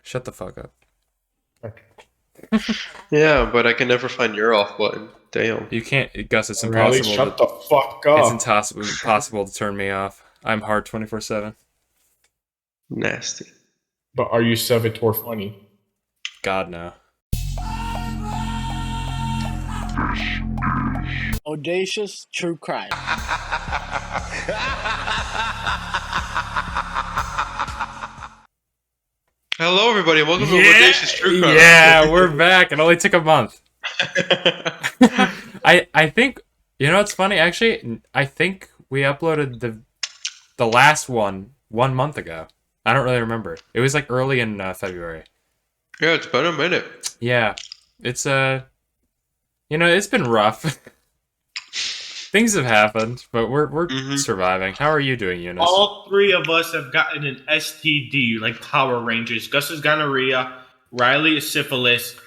Shut the fuck up. Yeah, but I can never find your off button. Damn. You can't, Gus. It's Riley, impossible. shut the fuck It's up. impossible to turn me off. I'm hard 24/7. Nasty. But are you Savitor funny? God no. Bodacious true crime. Hello, everybody. Welcome to Bodacious True Crime. Yeah, we're back. It only took a month. I think, you know what's funny? Actually, I think we uploaded the last one 1 month ago. I don't really remember. It was like early in February. Yeah, it's been a minute. Yeah, it's it's been rough. Things have happened, but we're surviving. How are you doing, Eunice? All three of us have gotten an STD, like Power Rangers. Gus is gonorrhea, Riley is syphilis,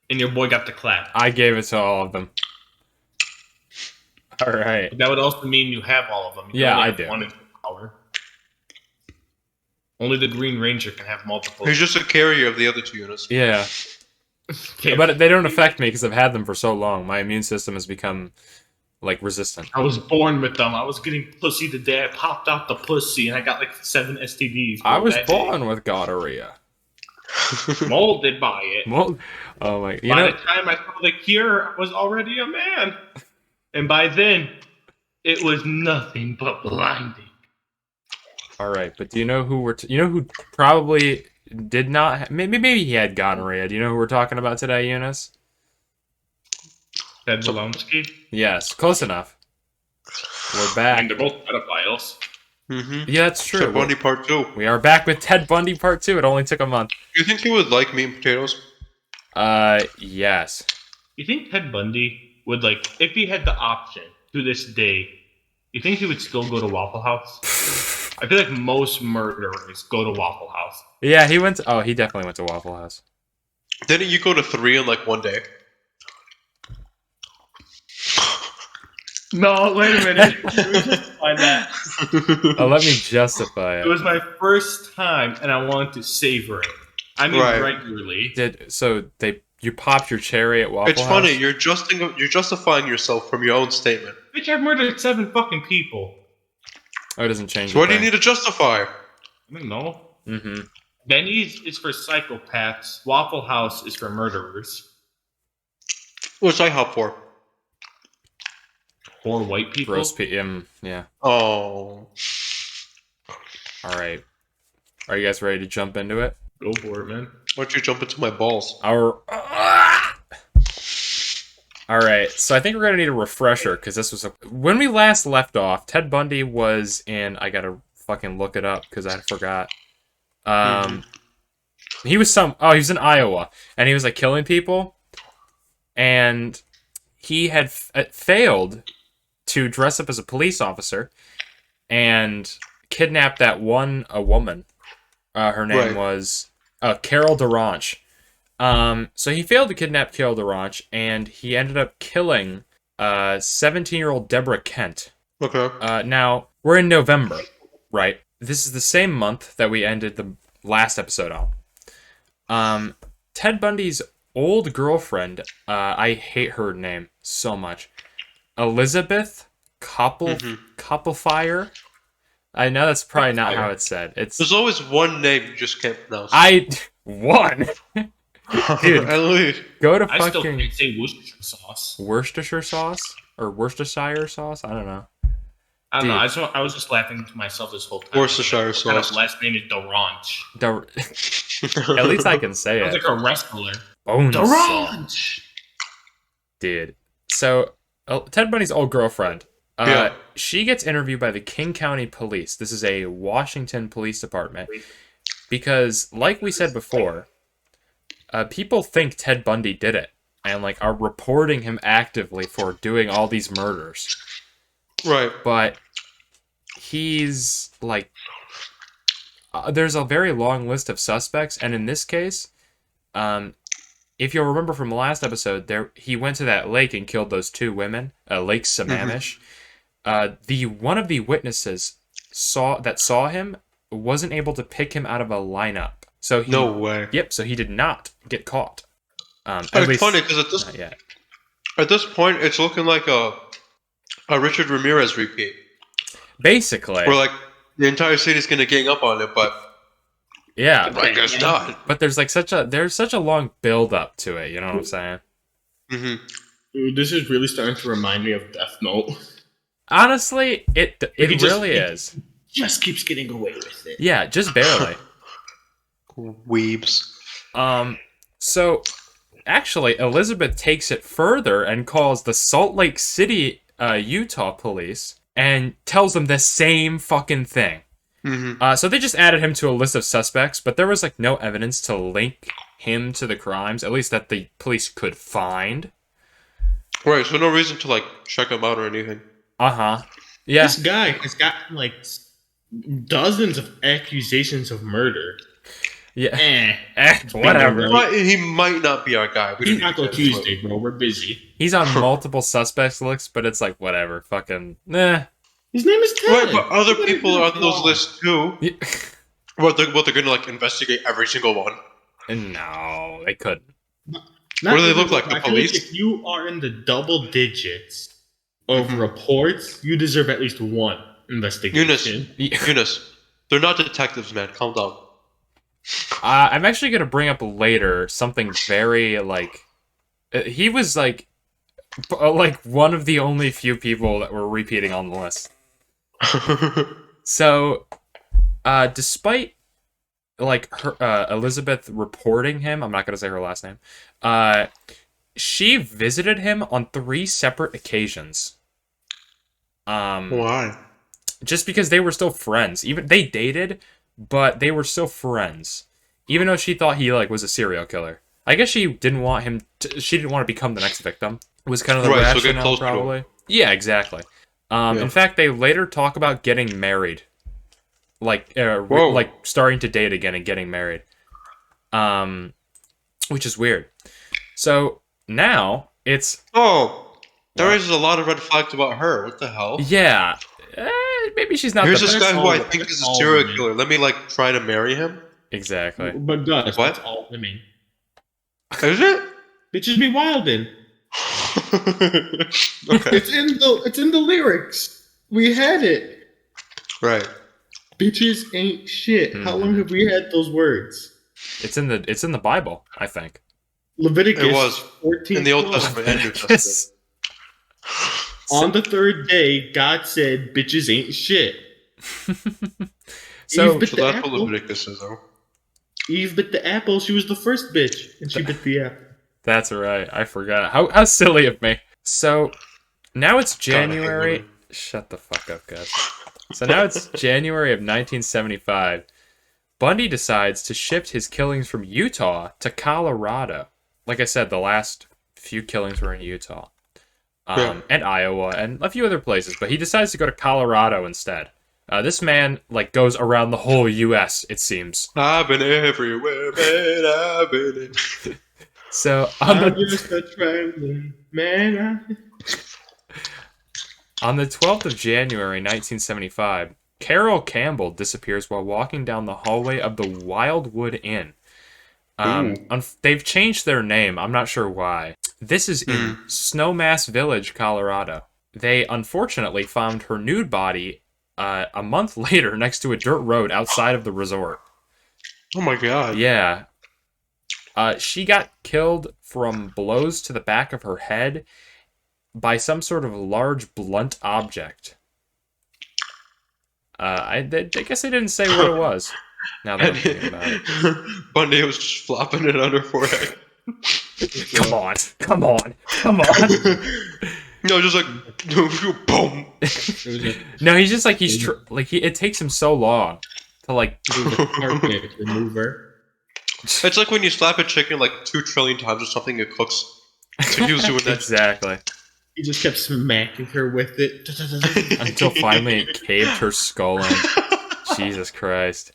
and your boy got the clap. I gave it to all of them. All right. But that would also mean you have all of them. You Yeah, only I have do. One in power. Only the Green Ranger can have multiple. He's just a carrier of the other two units. Yeah. But they don't affect me because I've had them for so long. My immune system has become, like, resistant. I was born with them. I was getting pussy the day I popped out the pussy, and I got like 7 STDs. I was born with gonorrhea. Molded by it. Oh my! By the time I saw the cure, I was already a man, and by then, it was nothing but blinding. All right, but do you know who who probably did not? Maybe he had gonorrhea. Do you know who we're talking about today, Eunice? Ted Zelensky. Yes, close enough. We're back. And they're both pedophiles. Yeah, that's true. Ted Bundy Part 2. We are back with Ted Bundy Part 2. It only took a month. Do you think he would like meat and potatoes? Yes. You think Ted Bundy would, like, if he had the option to this day, you think he would still go to Waffle House? I feel like most murderers go to Waffle House. Yeah, he definitely went to Waffle House. Didn't you go to 3 in like one day? No, wait a minute. Let me justify that. Let me justify It it. was my first time, and I wanted to savor it. I mean, Right. regularly. You popped your cherry at Waffle It's House? funny. You're justifying yourself from your own statement. Bitch, I've murdered 7 fucking people. Oh, it doesn't change. So what do you need to justify? I don't know. Mm-hmm. Benny's is for psychopaths. Waffle House is for murderers. Which I help for. Or white people. Gross yeah. Oh. All right. Are you guys ready to jump into it? Go for it, man. Why don't you jump into my balls? All right. So I think we're gonna need a refresher because this was when we last left off. Ted Bundy was in. I gotta fucking look it up because I forgot. He was he was in Iowa and he was like killing people, and he had failed to dress up as a police officer and kidnap a woman. Her name was Carol deranged. So he failed to kidnap Carol deranged, and he ended up killing 17-year-old Deborah Kent. Okay. Now, we're in November, right? This is the same month that we ended the last episode on. Ted Bundy's old girlfriend, I hate her name so much, Elizabeth Couplefire. I know that's probably not how it's said. There's always one name you just can't pronounce. One. Dude, At least. go to I still fucking can't say Worcestershire sauce. Worcestershire sauce or Worcestershire sauce. I don't know. I don't Dude. know. I was just laughing to myself this whole time. Worcestershire What kind of sauce. last name is Derange? At least I can say Sounds it. like a wrestler. Bone saw. Derange! Dude. So, Ted Bundy's old girlfriend, Yeah. she gets interviewed by the King County Police. This is a Washington police department. Because, like we said before, people think Ted Bundy did it. And, like, are reporting him actively for doing all these murders. Right. But he's, like... there's a very long list of suspects. And in this case... if you'll remember from the last episode, he went to that lake and killed those 2 women, Lake Sammamish. One of the witnesses saw him wasn't able to pick him out of a lineup So he, No way. Yep. So he did not get caught. At It's least funny because not yet. at this point, it's looking like a Richard Ramirez repeat, Basically, where like the entire city's gonna gang up on it, but yeah. I guess not. But there's such a long build up to it. You know what I'm saying? Hmm. Dude, this is really starting to remind me of Death Note. Honestly, it really it is. Just keeps getting away with it. Yeah, just barely. Weebs. So actually, Elizabeth takes it further and calls the Salt Lake City, Utah police and tells them the same fucking thing. Hmm. So they just added him to a list of suspects, but there was like no evidence to link him to the crimes, at least that the police could find. Right, so no reason to like check him out or anything. Yeah. This guy has got like dozens of accusations of murder. Yeah. It's Whatever. right. He might not be our guy. We He's don't not till need to- Tuesday, bro. We're busy. He's on multiple suspects lists, but it's like whatever. Fucking nah. His name is Ted. Right, but other people are on those lists too. Yeah. What they're gonna like investigate every single one. No, they couldn't. What do they look like, the I feel police? if you are in the double digits of Mhm. reports, you deserve at least one investigation. Eunice, they're not detectives, man. Calm down. I'm actually gonna bring up later something very like. He was like one of the only few people that were repeating on the list. So, despite like her Elizabeth reporting him, I'm not gonna say her last name. She visited him on 3 separate occasions. Why? Just because they were still friends. Even they dated, but they were still friends. Even though she thought he like was a serial killer. I guess she didn't want him she didn't want to become the next victim. Was kind of the Right, so get rationale close to him. probably. Yeah, exactly. In fact, they later talk about getting married. Like like starting to date again and getting married. Which is weird. So, now it's there raises a lot of red flags about her. What the hell? yeah. Maybe she's not Here's the this best. guy who I all- think is a all serial women. killer. Let me like try to marry him. Exactly. But Gus, What? that's all women. Is it? Bitches be wildin'. Okay. It's in the lyrics. We had it. Right. Bitches ain't shit. How long have we had those words? It's in the Bible, I think. Leviticus It was 14. in the Old 12. Testament and New Testament. Yes. On the third day, God said, "Bitches ain't shit." So Eve bit So the that's what apple. Leviticus is, though. Eve bit the apple. She was the first bitch, and she bit the apple. that's right. I forgot. How silly of me. So now it's God, I hate January. women. Shut the fuck up, guys. So now it's January of 1975. Bundy decides to shift his killings from Utah to Colorado. Like I said, the last few killings were in Utah. And Iowa and a few other places, but he decides to go to Colorado instead. This man like goes around the whole U.S. It seems. I've been everywhere, man. I've been. So I'm just a traveling man. on the 12th of January, 1975, Carol Campbell disappears while walking down the hallway of the Wildwood Inn. They've changed their name. I'm not sure why. This is in Snowmass Village, Colorado. They unfortunately found her nude body a month later next to a dirt road outside of the resort. Oh my god. Yeah. She got killed from blows to the back of her head by some sort of large blunt object. I guess they didn't say what it was. Now that I'm thinking about it. Bundy was just flopping it on her forehead. Come on. No, just like boom. No, he's just like it takes him so long to like. Carpet remover. It's like when you slap a chicken like 2 trillion times or something, it cooks. So he was doing that. Exactly. He just kept smacking her with it. Until finally it caved her skull in. Jesus Christ.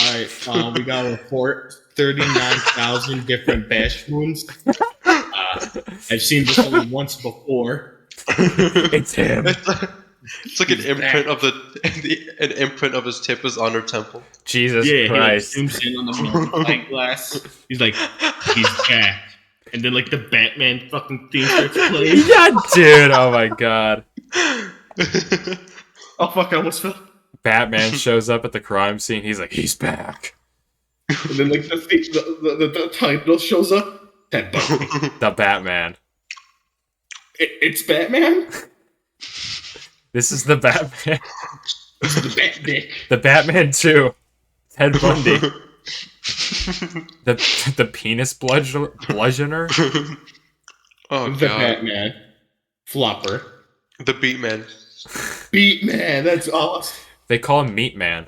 Alright, we got a report. 39,000 different bash wounds. I've seen this only once before. It's him. It's like an imprint of an imprint of his tip is on her temple. Jesus Yeah, Christ. he like zooms in on the magnifying glass. He's like, he's back. And then like the Batman fucking theme starts playing. Yeah, dude. Oh my god. Oh fuck! I almost fell. Batman shows up at the crime scene. He's like, he's back. And then like the title shows up. Ted Bundy. The Batman. It's Batman. This is the Batman. This is the Bat Dick. The Batman 2. Ted Bundy. The penis bludgeoner. Oh The god. Batman. Flopper. The Beat Man. Beat Man. That's awesome. They call him Meat Man.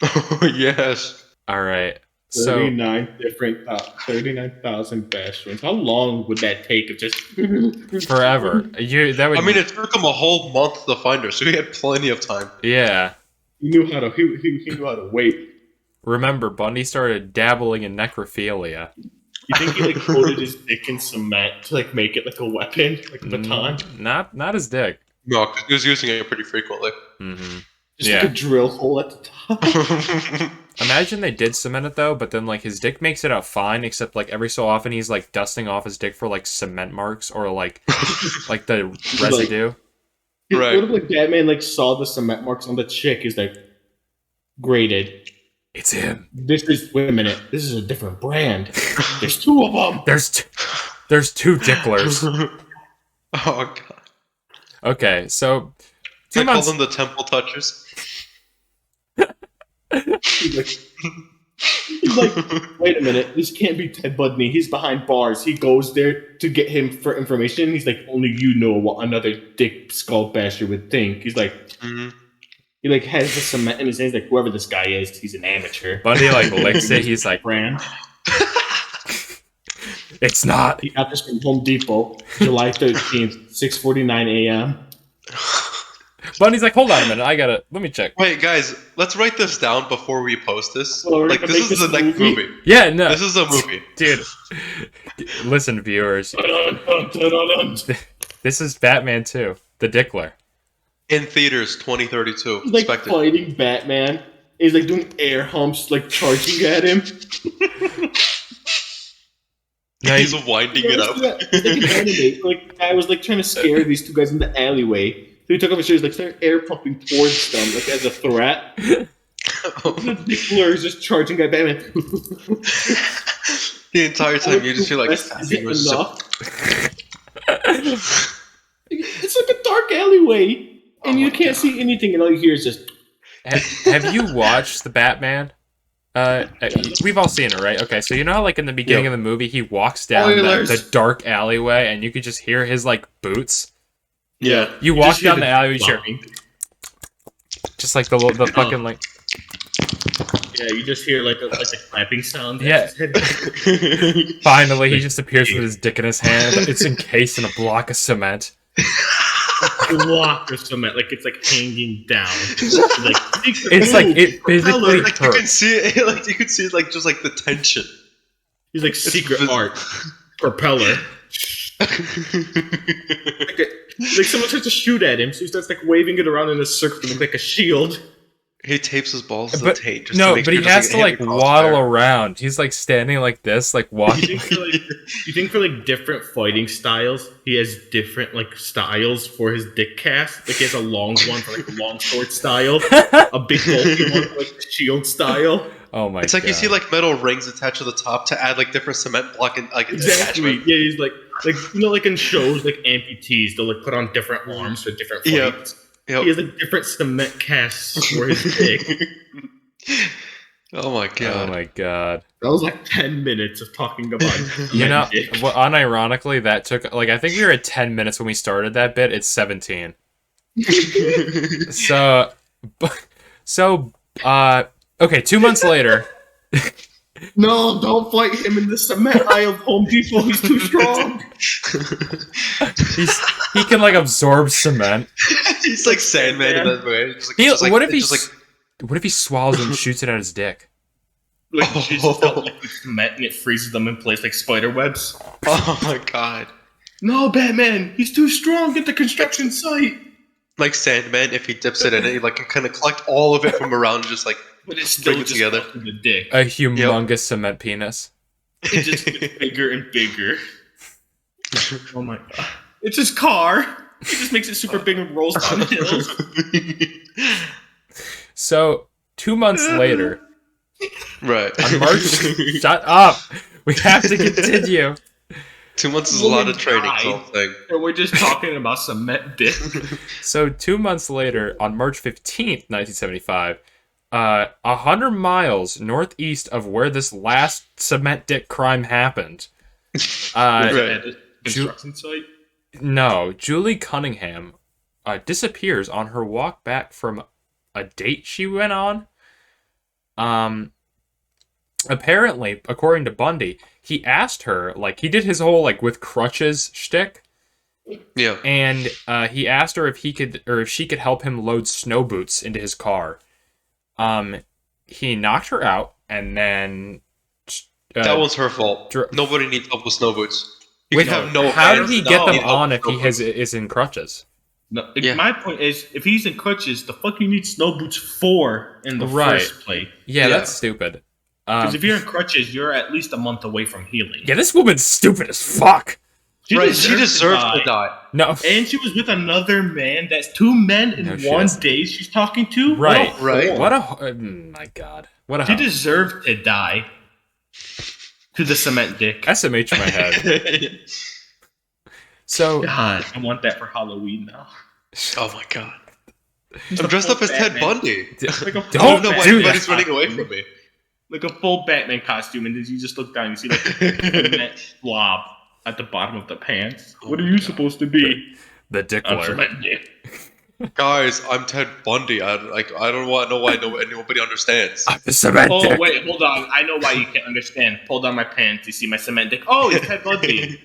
Oh yes. All right. So 39,000 bash wounds. How long would that take of just forever. That would. I mean, it took him a whole month to find her, so he had plenty of time. Yeah. He knew how to wait. Remember, Bundy started dabbling in necrophilia. You think he like coated his dick in cement to like make it like a weapon, like a baton? Not his dick. No, because he was using it pretty frequently. Mm-hmm. Just Yeah. like a drill hole at the top. Imagine they did cement it though, but then like his dick makes it out fine, except like every so often he's like dusting off his dick for like cement marks or like the residue. Right. What if like Batman like saw the cement marks on the chick? He's like, graded. It's him. Wait a minute. This is a different brand. There's two of them. There's two dicklers. Oh god. Okay, so I 2 call months. them the temple touchers. He's like, wait a minute. This can't be Ted Bundy. He's behind bars. He goes there to get him for information. He's like, only you know what another dick skull basher would think. He's like, he like has the cement in his hands. Like, whoever this guy is, he's an amateur. Bundy like licks it. He's like, Brand. it's not. He got this from Home Depot, July 13th, 6:49 a.m. Bundy's like, hold on a minute. Let me check. Wait, guys, let's write this down before we post this. Well, we're Like, gonna this make is the this next movie? movie. Yeah, no. This is a movie. Dude. Listen, viewers. This is Batman 2. The Dickler. In theaters, 2032. He's like Expected. fighting Batman. He's like doing air humps, like charging at him. No, He's winding it up. It's like an anime. Like the guy was like trying to scare these two guys in the alleyway. So he took off his shoes, like started air pumping towards them, like as a threat. The Dickler is just charging at Batman. The entire time you just feel like Is it enough? It's like a dark alleyway, and you can't see anything, and all you hear is just. Have you watched the Batman? We've all seen it, right? Okay, so you know how, like, in the beginning of the movie, he walks down the dark alleyway, and you could just hear his, like, boots? Yeah. You walk down the alleyway, you hear, just, like, the fucking, like... Yeah, you just hear, like a clapping sound. Yeah. Finally, he just appears with his dick in his hand. It's encased in a block of cement. Block of cement, like it's like hanging down. It's like it physically like you can hurts. see it. Like you can see like just like the tension. He's like secret art propeller. Like someone tries to shoot at him, so he starts like waving it around in a circle to look like a shield. He tapes his balls to the But tape. Just no, to make but he sure it has doesn't to hit like the waddle crosshair. around. He's like standing like this, like walking. You think for like different fighting styles, he has different like styles for his dick cast? Like he has a long one for like a long sword style, a big bulky one for like the shield style. Oh my! It's like God. you see like metal rings attached to the top to add like different cement block and like Exactly. attachment. Yeah, he's like you know, like in shows like amputees, they'll like put on different arms for different fights. Yep. He has like different cement casts for his dick. Oh my god. Oh my God! That was like 10 minutes of talking about You know, dick. well, unironically, that took like I think we were at 10 minutes when we started that bit. It's 17. Okay, 2 months later. No, don't fight him in the cement aisle of Home Depot. He's too strong. He can like absorb cement. He's like Sandman in that way. What if he swallows it and shoots it at his dick? Like Jesus out liquid cement and it freezes them in place like spider webs. Oh my god. No, Batman, he's too strong at the construction site. like Sandman, if he dips it in it, he like can kind of collect all of it from around and just like But it's still bring it just together. the dick. A humongous cement penis. It just gets bigger and bigger. Oh my god. It's his car. He just makes it super big and rolls down hills. So 2 months later, Right. on March, shut up. We have to continue. 2 months is a lot of training. Died. Is all I'm saying. And we're just talking about cement dick. So 2 months later, on March 15th, 1975, 100 miles northeast of where this last cement dick crime happened. Right. At the construction site. No, Julie Cunningham disappears on her walk back from a date she went on. Apparently, according to Bundy, he asked her, like, he did his whole, like, with crutches shtick, Yeah. and he asked her if he could, or if she could help him load snow boots into his car. He knocked her out, and then That was her fault. dr- Nobody needs help with snow boots. You Wait, can have no how did hands, he no get them help on with if snow he boots. is in crutches? No, Yeah. My point is, if he's in crutches, the fuck you need snow boots for in the Right. first place? Yeah, Yeah. that's stupid. Because if you're in crutches, you're at least a month away from healing. Yeah, this woman's stupid as fuck. She deserves to die. No, And she was with another man. That's 2 men in No, she one doesn't. day she's talking to? Right, What a right. whore. what a my god, what a She hoe. deserved to die. To the cement dick. SMH in my head. So God, I want that for Halloween now. Oh my god. I'm dressed up as Ted Bundy. Like a Don't I don't know why do everybody's that. running away from me. Like a full Batman costume, and then you just look down and you see like a cement blob at the bottom of the pants. What are you supposed to be? the I'm dickler. cement dick. Guys, I'm Ted Bundy. I don't want to know why nobody understands. I'm the cement Oh dick. wait, hold on. I know why you can't understand. Pull down my pants. You see my cement dick. Oh, it's Ted Bundy.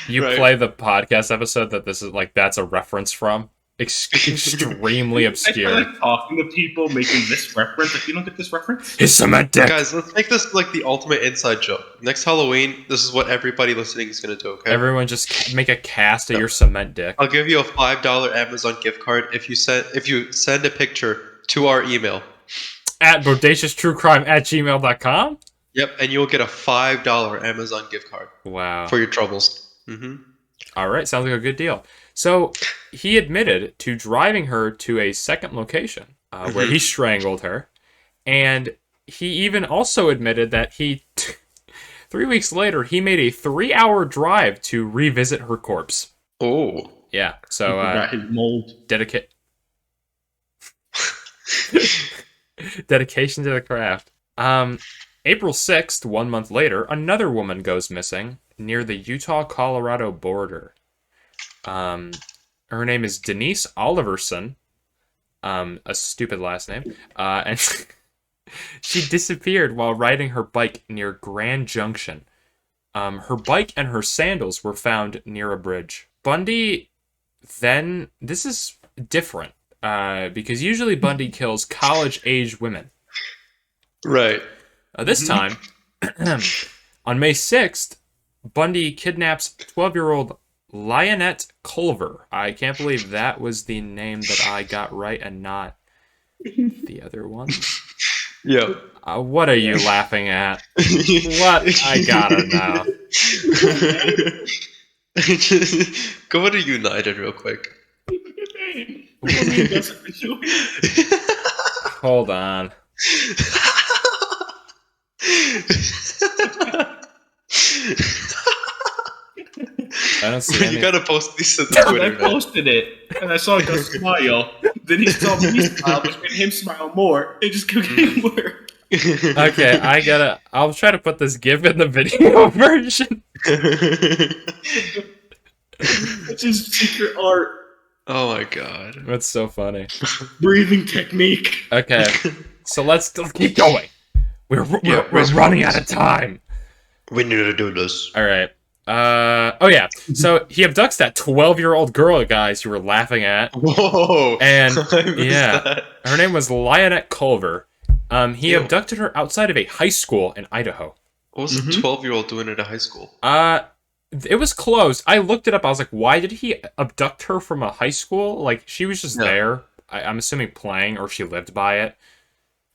You Right. play the podcast episode that this is like that's a reference from. Extremely I feel obscure. like talking to people making this reference. If you don't get this reference, His cement dick. Guys, let's make this like the ultimate inside joke. Next Halloween, this is what everybody listening is gonna do. Okay. Everyone just make a cast of your cement dick. I'll give you a $5 Amazon gift card if you send a picture to our email. At bodacioustruecrime@gmail.com. Yep, and you'll get a $5 Amazon gift card Wow. for your troubles. Mm-hmm. All right, sounds like a good deal. So he admitted to driving her to a second location where he strangled her, and he even also admitted that 3 weeks later he made a 3-hour drive to revisit her corpse. Oh. Yeah, so got his mold. dedication to the craft. April 6th, 1 month later, another woman goes missing near the Utah-Colorado border. Her name is Denise Oliverson. A stupid last name. And she disappeared while riding her bike near Grand Junction. Her bike and her sandals were found near a bridge. Bundy then... This is different. Because usually Bundy kills college-age women. Right. This time, on May 6th, Bundy kidnaps 12-year-old Lionette Culver. I can't believe that was the name that I got right and not the other one. Yeah. What are you laughing at? What? I gotta know. Go to United real quick. Hold on. I don't see any. You gotta post these to I Twitter. man. posted it, and I saw a smile. Then he saw me smile, which made him smile more. It just kept getting worse. Okay, I'll try to put this GIF in the video version. It's his secret art. Oh my god. That's so funny. Breathing technique. Okay, so let's keep going. We're where's running Marcus? out of time. We need to do this. All right. Oh yeah. So he abducts that 12-year-old girl, guys, you were laughing at. Whoa. And I missed yeah, that. her name was Lionette Culver. He Ew. abducted her outside of a high school in Idaho. What was a 12-year-old doing at a high school? It was close. I looked it up. I was like, why did he abduct her from a high school? Like, she was just Yeah. there. I'm assuming playing, or she lived by it.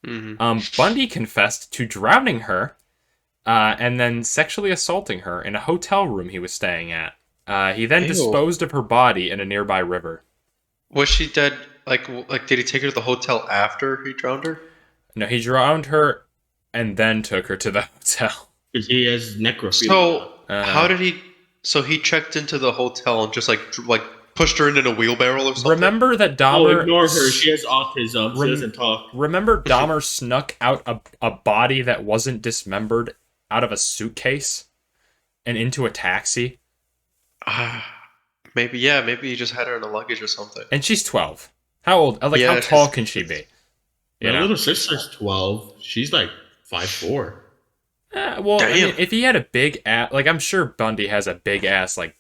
Mm-hmm. Bundy confessed to drowning her, and then sexually assaulting her in a hotel room he was staying at. He then Ew. disposed of her body in a nearby river. Was she dead? Like, did he take her to the hotel after he drowned her? No, he drowned her, and then took her to the hotel. Because he has necrophilia. So Uh-huh. how did he? So he checked into the hotel and just like pushed her in a wheelbarrow or something. Remember that Oh, Dahmer... ignore her. She has autism. She doesn't talk. Remember Dahmer snuck out a body that wasn't dismembered out of a suitcase and into a taxi? Maybe he just had her in the luggage or something. And she's 12. How old? Like, Yeah, how tall can she be? You My know? little sister's 12. She's like 5'4". Well, I Damn. mean, if he had a big ass, like, I'm sure Bundy has a big ass, like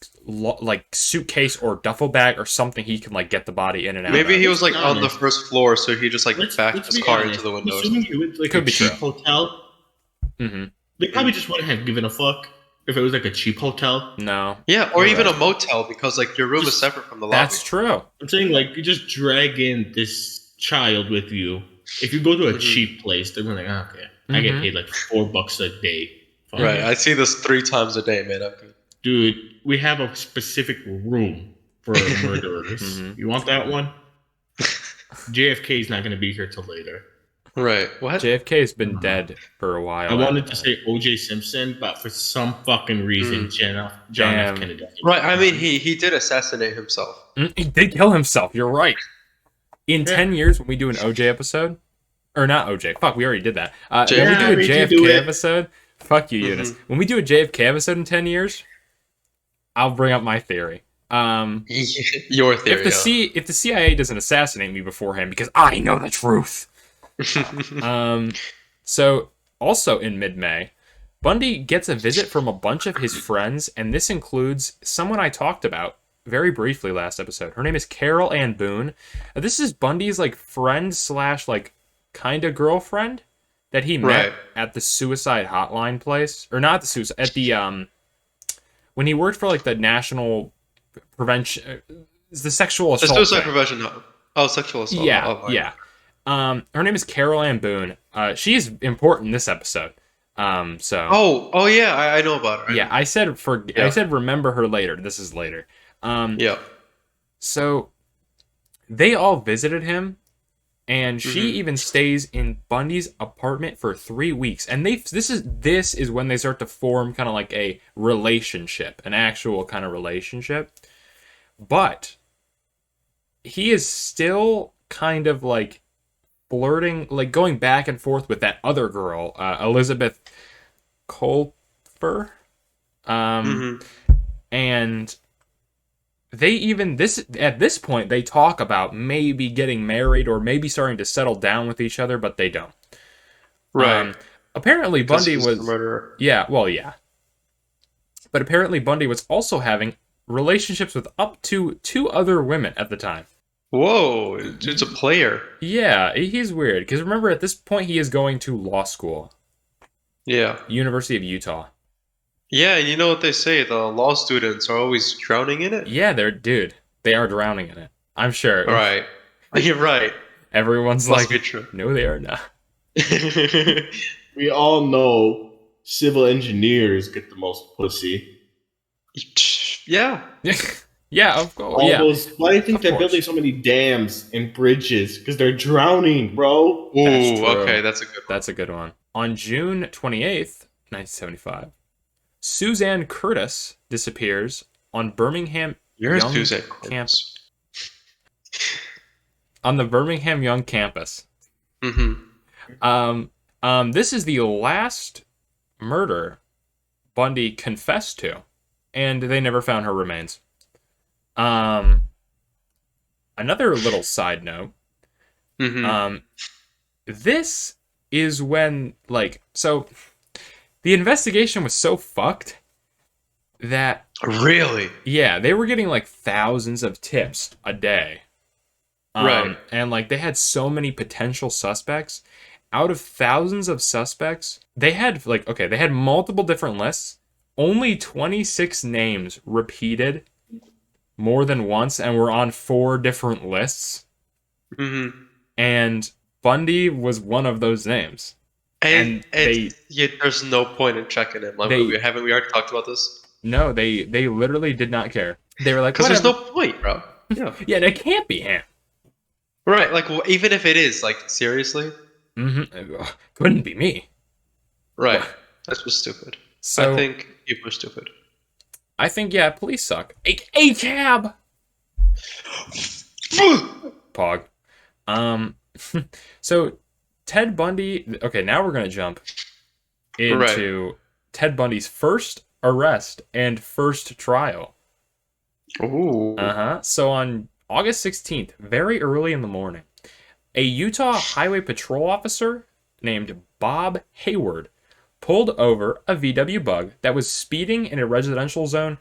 suitcase or duffel bag or something he can, like, get the body in and out Maybe of. he was like Let's be on the honest. first floor, so he just like backed Let's his be car honest. into the window. Or Assuming something. he went to like Could a be cheap true. hotel, Mm-hmm. they probably just wouldn't have given a fuck if it was like a cheap hotel. No. Yeah, or You're even right. a motel because like your room is Just- separate from the lobby. That's true. I'm saying like you just drag in this child with you. If you go to a Mhm. cheap place, they're gonna be like, okay, I get Mhm. paid like $4 a day. Fine. Right, I see this 3 times a day, man. I'm good. Dude, we have a specific room for murderers. Mhm. You want that one? JFK is not gonna be here till later. Right, what? JFK's been dead for a while. I wanted to say O.J. Simpson, but for some fucking reason, John Damn. F. Kennedy. Right, I mean he did assassinate himself. He did kill himself. You're right. In Yeah. 10 years, when we do an OJ episode, or not OJ, fuck, we already did that. When we Yeah, do a we did JFK do it. episode, fuck you, Eunice. When we do a JFK episode in 10 years, I'll bring up my theory. Your theory. If the CIA doesn't assassinate me beforehand, because I know the truth. So also in mid-May, Bundy gets a visit from a bunch of his friends, and this includes someone I talked about very briefly last episode. Her name is Carol Ann Boone. This is Bundy's like friend / like kind of girlfriend that he met Right. at the suicide hotline place, or not the suicide, at the when he worked for like the national prevention, the sexual the assault. suicide thing. prevention. Oh, sexual assault. Yeah, Oh, my. yeah. Her name is Carol Ann Boone. She is important in this episode. So Oh yeah, I know about her. yeah, I said Yeah. I said remember her later. This is later. Yeah. So they all visited him, and she Mhm. even stays in Bundy's apartment for 3 weeks. And this is when they start to form kind of like a relationship, an actual kind of relationship. But he is still kind of like flirting, like going back and forth with that other girl, Elizabeth Colfer. Mhm. And they even at this point they talk about maybe getting married or maybe starting to settle down with each other, but they don't. Right. Apparently Bundy He's was the murderer. yeah. But apparently Bundy was also having relationships with up to 2 other women at the time. Whoa, it's a player. Yeah, he's weird because remember at this point he is going to law school, Yeah. University of Utah. Yeah, and you know what they say, the law students are always drowning in it? Yeah, they are drowning in it. I'm sure. Right. You're right. Everyone's Must like, be true. no, they are not. We all know civil engineers get the most pussy. Yeah. Yeah, of course. All Yeah. those. Why do you think Of they're course. building so many dams and bridges? Because they're drowning, bro. That's Ooh, true. okay, that's a good one. That's a good one. On June 28th, 1975, Suzanne Curtis disappears on Birmingham Yours Young Tuesday. campus. On the Birmingham Young campus. Mm-hmm. This is the last murder Bundy confessed to, and they never found her remains. Another little side note. Mm-hmm. This is when, like, so the investigation was so fucked that, Really? yeah, they were getting like thousands of tips a day. Right. And like they had so many potential suspects. Out of thousands of suspects, they had like, okay, they had multiple different lists, only 26 names repeated more than once and were on 4 different lists. Mm-hmm. And Bundy was one of those names. And there's no point in checking him. Like, they- we already talked about this? No, they literally did not care. They were like, Because there's whatever. no point, bro. Yeah. Yeah, that can't be him. Right, like, even if it is, like, seriously? Couldn't be me. Right. What? That's just stupid. So I think people are stupid. yeah, police suck. A cab. Pog. So Ted Bundy. Okay, now we're gonna jump into Ted Bundy's first arrest and first trial. Ooh. So on August 16th, very early in the morning, a Utah Highway Patrol officer named Bob Hayward pulled over a VW Bug that was speeding in a residential zone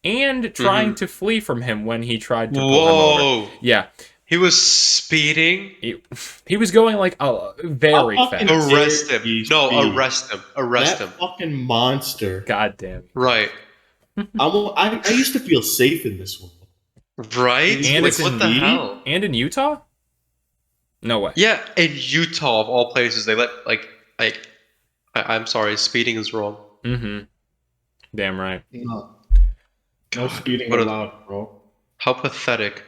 and trying to flee from him when he tried to pull him over. Yeah. He was speeding? He was going like very fast. Arrest him. No, arrest him. Arrest that him. fucking monster. God damn. Right. I used to feel safe in this world. Right? And like, it's what in the hell? And in Utah? No way. Yeah, in Utah, of all places, they let, I'm sorry, speeding is wrong. Mm-hmm. Damn right. No God, speeding what a- allowed, bro. How pathetic.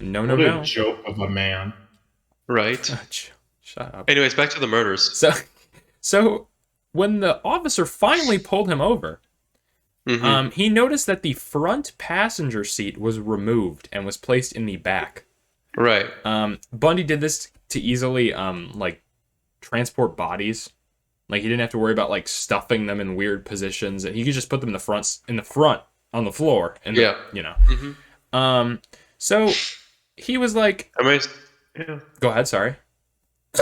No. What a joke of a man. Right? Shut up. Anyways, back to the murders. So when the officer finally pulled him over, he noticed that the front passenger seat was removed and was placed in the back. Right. Bundy did this to easily like transport bodies. Like he didn't have to worry about like stuffing them in weird positions, and he could just put them in the front on the floor. And so he was like, yeah. Go ahead, sorry.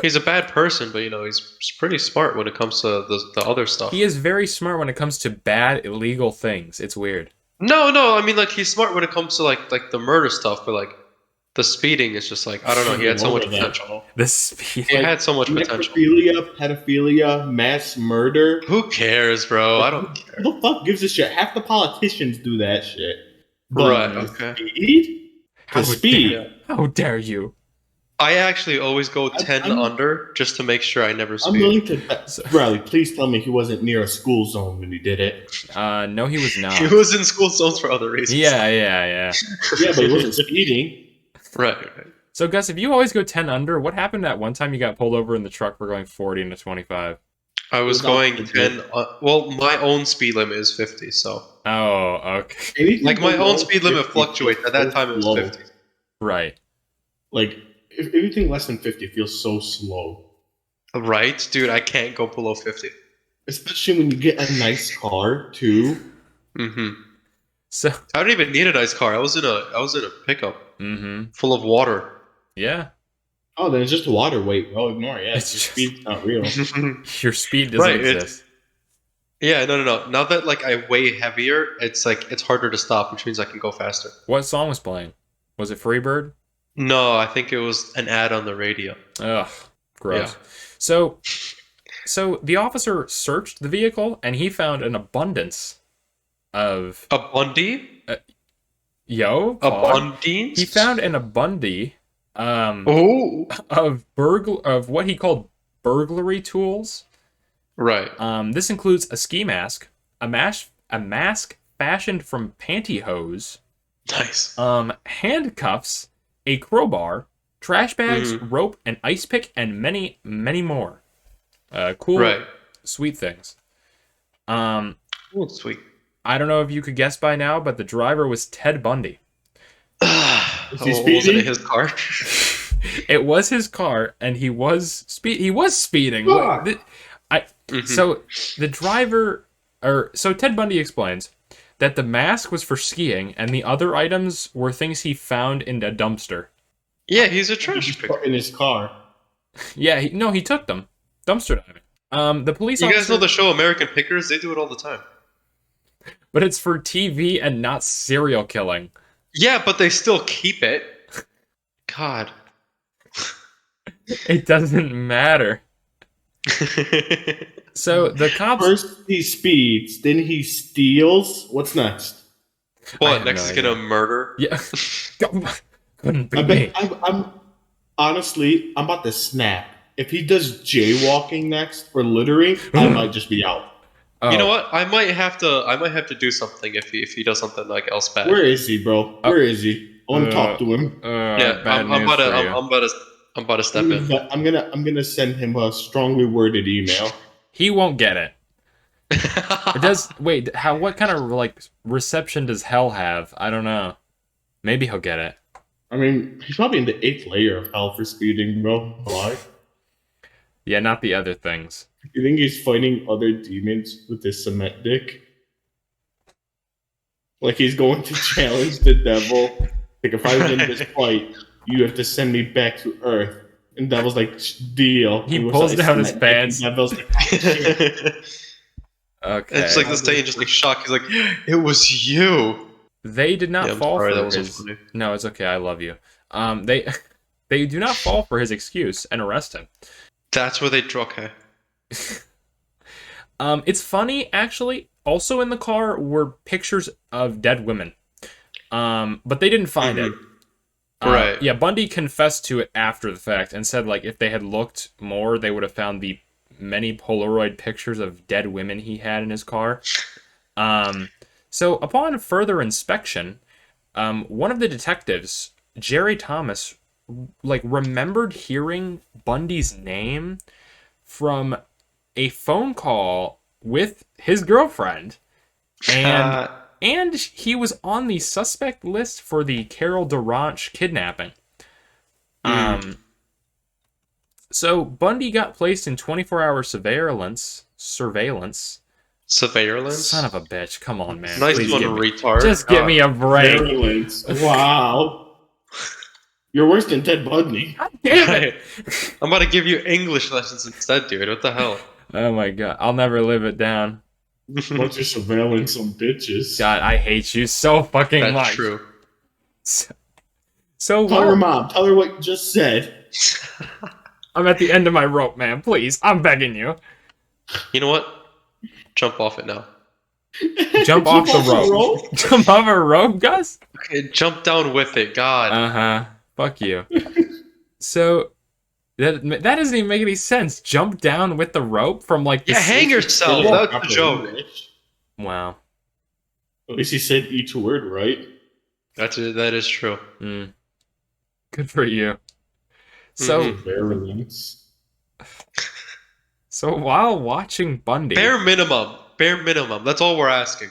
He's a bad person, but he's pretty smart when it comes to the other stuff. He is very smart when it comes to bad, illegal things. It's weird. No, I mean, like, he's smart when it comes to like the murder stuff, but like the speeding is just like, I don't know. He had so much potential. The speed. He had so much potential. Pedophilia, mass murder. Who cares, bro? I don't care. Who the fuck gives a shit? Half the politicians do that shit. Right. Okay. Speed? How dare you? I actually always go 10 under just to make sure I never speed. I'm willing to. Riley, please tell me he wasn't near a school zone when he did it. No, he was not. He was in school zones for other reasons. Yeah. Yeah, but he wasn't speeding. Right. So, Gus, if you always go 10 under, what happened that one time you got pulled over in the truck for going 40 into 25? I was going 10. Well, my own speed limit is 50, so. Oh, okay. Anything like, my below own speed limit 50 fluctuates. At that time, it was slow. 50. Right. Like, if anything less than 50 feels so slow. Right? Dude, I can't go below 50. Especially when you get a nice car, too. Mm-hmm. So I don't even need a nice car. I was in a pickup full of water. Yeah. Oh, then it's just water weight. Well, ignore it. Yeah, It's your just- speed's not real. Your speed doesn't exist. Yeah, no. Now that like I weigh heavier, it's like it's harder to stop, which means I can go faster. What song was playing? Was it Freebird? No, I think it was an ad on the radio. Ugh, gross. So the officer searched the vehicle and he found an abundance of A Bundy? Pog. Bundy? He found an abundance Oh. of what he called burglary tools. Right. This includes a ski mask, a mask fashioned from pantyhose, Nice. handcuffs, a crowbar, trash bags, rope, an ice pick, and many, many more. Cool, Right. sweet things. Oh, sweet. I don't know if you could guess by now, but the driver was Ted Bundy. Is he Was speeding? it his car? It was his car, and he was speeding. Fuck. So the driver, so Ted Bundy explains that the mask was for skiing, and the other items were things he found in a dumpster. Yeah, he's a trash picker. In his car. Yeah, he took them dumpster diving. The police You guys officer, know the show American Pickers? They do it all the time. but it's for TV and not serial killing. Yeah, but they still keep it. God. It doesn't matter. So the cops. First he speeds, then he steals. What's next? I What, have next no is gonna idea. murder? Yeah. Couldn't be I me. bet I'm honestly I'm about to snap. If he does jaywalking next or littering, I might just be out. Oh. You know what? I might have to do something if he does something like else bad. Where is he, bro? Where is he? I want to talk to him. Yeah, Bad news about to for you. I'm about to step in. I'm gonna send him a strongly worded email. He won't get it. It does. Wait, how? What kind of like reception does hell have? I don't know. Maybe he'll get it. I mean, he's probably in the 8th layer of hell for speeding, bro. Why? Yeah, not the other things. You think he's fighting other demons with his cement dick? Like he's going to challenge the devil. Like if I win this fight, you have to send me back to Earth. And Devil's like, deal. He And pulls whips out down his cement dick, and pants. Devil's like, oh, shit. Okay. It's like the Satan just like shocked. He's like, it was you. They did not Yeah, I'm fall sorry, for that was so his. funny. No, it's okay. I love you. They they do not fall for his excuse and arrest him. That's where they drug her. It's funny actually. Also in the car were pictures of dead women. But they didn't find it. Right. Yeah, Bundy confessed to it after the fact and said like if they had looked more, they would have found the many Polaroid pictures of dead women he had in his car. So upon further inspection, one of the detectives, Jerry Thomas, like remembered hearing Bundy's name from a phone call with his girlfriend, and he was on the suspect list for the Carol Derange kidnapping. So Bundy got placed in 24-hour surveillance. Surveillance. Son of a bitch! Come on, man. Nice Please one, give me, retard. just give me a break. Virulence. Wow. You're worse than Ted Bundy. Damn it! I'm about to give you English lessons instead, dude. What the hell? Oh my god, I'll never live it down. Bunch of surveillance some bitches. God, I hate you so fucking That's much. true. So Tell her mom. Tell her what you just said. I'm at the end of my rope, man. Please, I'm begging you. You know what? Jump off it now. Jump off the rope. Jump off a rope, Gus? Okay, jump down with it. God. Uh-huh. Fuck you. So that doesn't even make any sense. Jump down with the rope from like the Yeah, hang yourself. That's the joke. Wow. At least he said each word right. That is true. Good for you. So Virulence. so while watching Bundy, Bare minimum. Bare minimum. That's all we're asking.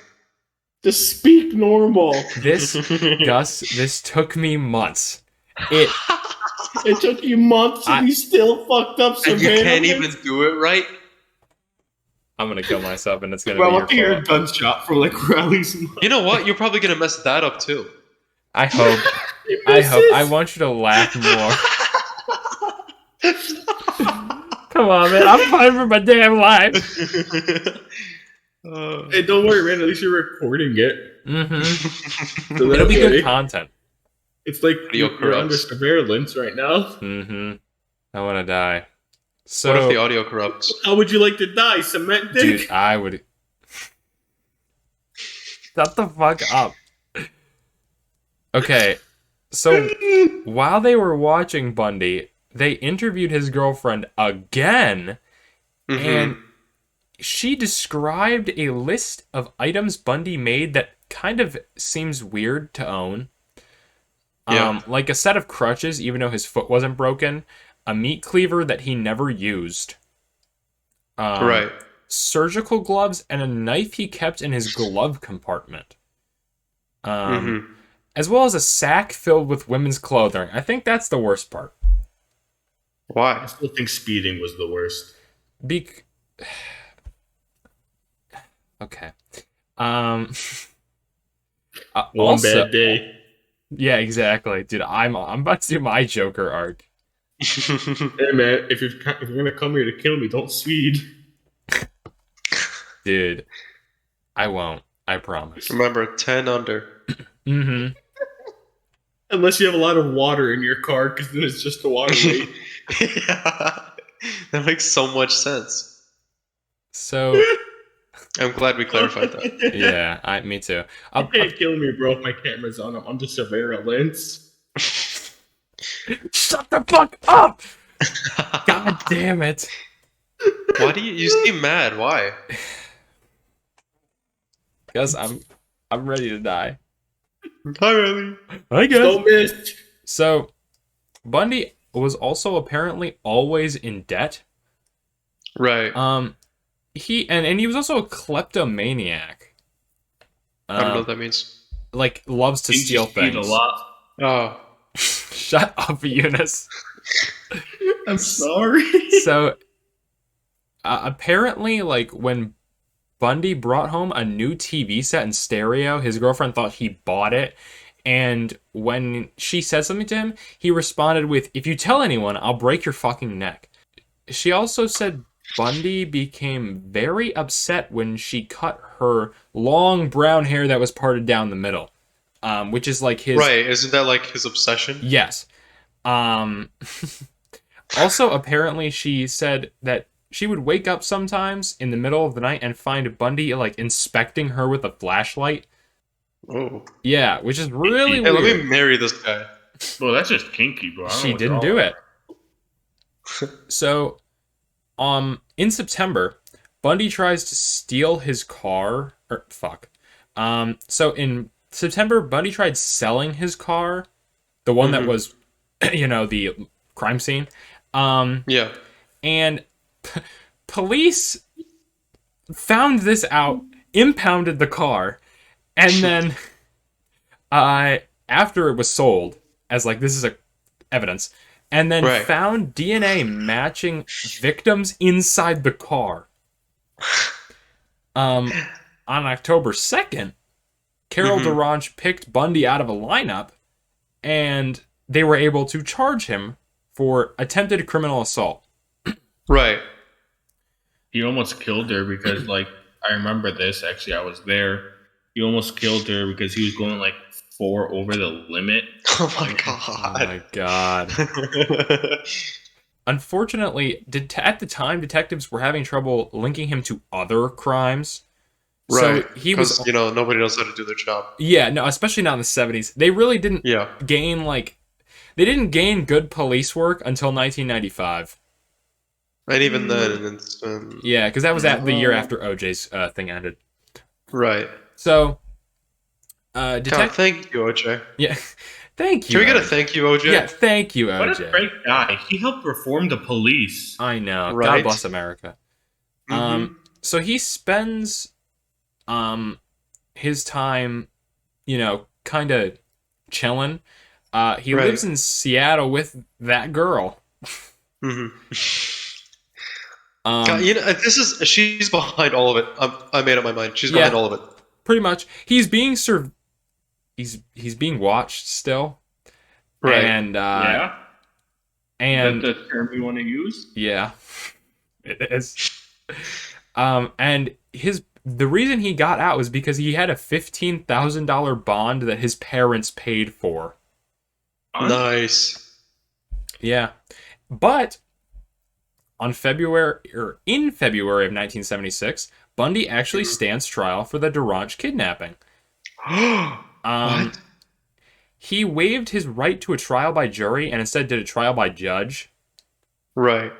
Just speak normal. this Gus, this took me months. It took you months and you still fucked up And you surveillance. can't even do it right? I'm gonna kill myself, and it's gonna Bro, I be want to hear your a fault. gunshot from like Riley's mom. You know what? You're probably gonna mess that up too. I hope. I want you to laugh more. Come on, man. I'm fighting for my damn life. Hey, don't worry, man. At least you're recording it. Mm-hmm. So It'll be that good way, content. it's like Audio you're under corrupts. surveillance right now. Mm-hmm. I want to die. So, What if the audio corrupts? How would you like to die? Cement dick? dude, I would. Shut the fuck up. Okay, so while they were watching Bundy, they interviewed his girlfriend again, and she described a list of items Bundy made that kind of seems weird to own. Yeah. Like a set of crutches, even though his foot wasn't broken, a meat cleaver that he never used. Right. Surgical gloves, and a knife he kept in his glove compartment. As well as a sack filled with women's clothing. I think that's the worst part. I Why? still think speeding was the worst. Okay. One Also, bad day. yeah, exactly, dude. I'm about to do my Joker arc. Hey, man, if you're gonna come here to kill me, don't speed. Dude, I won't. I promise. Remember, 10 under. Mm-hmm. Unless you have a lot of water in your car, because then it's just a water weight. Yeah. That makes so much sense. So I'm glad we clarified that. yeah, me too. You can't kill me, bro, if my camera's on. I'm under surveillance. Shut the fuck up! God damn it! Why do you seem mad? Why? Because I'm ready to die. Hi, Riley. I Don't miss. So, Bundy was also apparently always in debt. Right. He was also a kleptomaniac. I don't know what that means. Like loves to He steal just eat a things. lot. Oh. Shut up, Eunice. I'm sorry. So, apparently, like when Bundy brought home a new TV set and stereo, his girlfriend thought he bought it. And when she said something to him, he responded with, "If you tell anyone, I'll break your fucking neck." She also said Bundy became very upset when she cut her long brown hair that was parted down the middle, which is like his... Right. Isn't that like his obsession? Yes. Also, apparently, she said that she would wake up sometimes in the middle of the night and find Bundy like inspecting her with a flashlight. Oh. Yeah, which is really Hey, let weird. me marry this guy. Bro, that's just kinky, bro. I don't know She what didn't you're do all it. So, in September, Bundy tries to steal his car. So in September, Bundy tried selling his car, the one that was, the crime scene. Yeah. And police found this out, impounded the car, and then after it was sold as like this is evidence, and then Right. found DNA matching victims inside the car. On October 2nd, Carol Deranged picked Bundy out of a lineup, and they were able to charge him for attempted criminal assault. Right. He almost killed her because, like, I remember this. Actually, I was there. He almost killed her because he was going like 4 over the limit. Oh my Oh god. my god. Unfortunately, at the time, detectives were having trouble linking him to other crimes. Right. So he was, Because, nobody knows how to do their job. yeah, no, especially not in the 70s. They really didn't Yeah. gain they didn't gain good police work until 1995. And even then, it's Yeah, because that was the year after OJ's thing ended. right. So, God, detective, thank you, OJ. yeah, thank you. Can we get a OJ. thank you, OJ? Yeah, thank you, What a OJ. great guy. He helped reform the police. I know. God Right? bless America. Mhm. So he spends his time, kind of chilling. He Right. lives in Seattle with that girl. Mhm. God, she's behind all of it. I made up my mind. She's behind Yeah. all of it. Pretty much, he's being he's being watched still. Right. And Yeah? and Is that the term you want to use? yeah, it is. And the reason he got out was because he had a $15,000 bond that his parents paid for. Nice. Yeah, but in February of 1976, Bundy actually stands trial for the deranged kidnapping. What? He waived his right to a trial by jury and instead did a trial by judge. Right.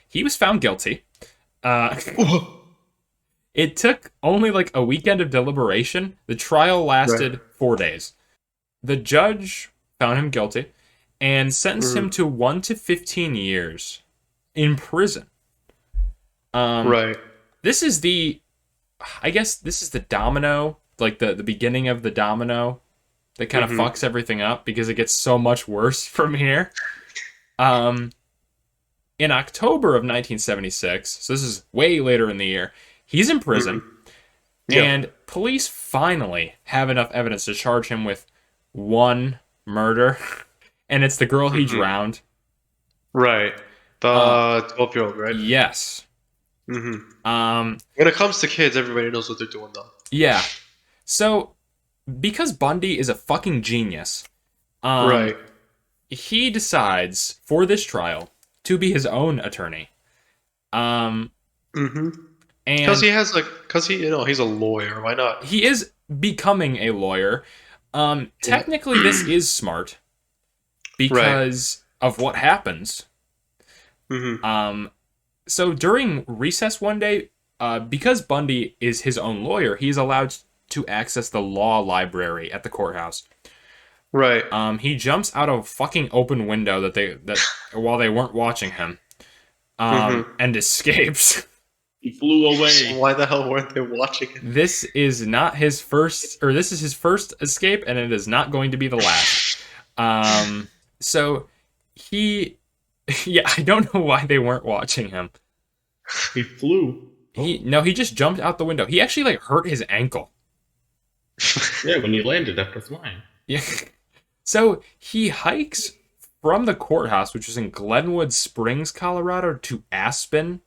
He was found guilty. It took only like a weekend of deliberation. The trial lasted 4 days. The judge found him guilty and sentenced him to 1 to 15 years in prison. Right. This is the domino, like the beginning of the domino that kind of fucks everything up because it gets so much worse from here. In October of 1976, so this is way later in the year, he's in prison, Yeah. and police finally have enough evidence to charge him with one murder, and it's the girl he drowned. Right. The 12-year-old, right? Yes. Mm-hmm. When it comes to kids, everybody knows what they're doing, though. Yeah. So, because Bundy is a fucking genius, Right. he decides for this trial to be his own attorney. Um, Mm-hmm. and Because he has like, because he's a lawyer. Why not? he is becoming a lawyer. Technically, this is smart because of what happens. Mm-hmm. So during recess one day, because Bundy is his own lawyer, he's allowed to access the law library at the courthouse. Right. He jumps out of a fucking open window that while they weren't watching him, and escapes. He flew away. Why the hell weren't they watching it? This is not his first, or this is his first escape, and it is not going to be the last. So he, yeah, I don't know why they weren't watching him. He flew. He just jumped out the window. He actually like hurt his ankle. Yeah, when he landed after flying. Yeah. So he hikes from the courthouse, which is in Glenwood Springs, Colorado, to Aspen,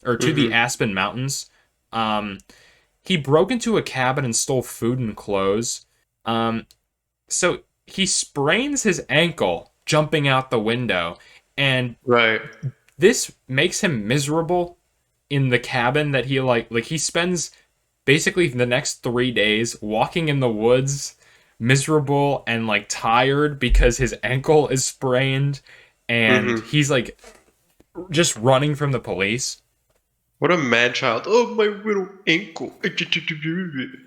or to the Aspen Mountains. He broke into a cabin and stole food and clothes. So he sprains his ankle jumping out the window, and Right. this makes him miserable in the cabin that he like he spends basically the next 3 days walking in the woods, miserable and like tired because his ankle is sprained, and he's like just running from the police. What a man child. Oh, my little ankle.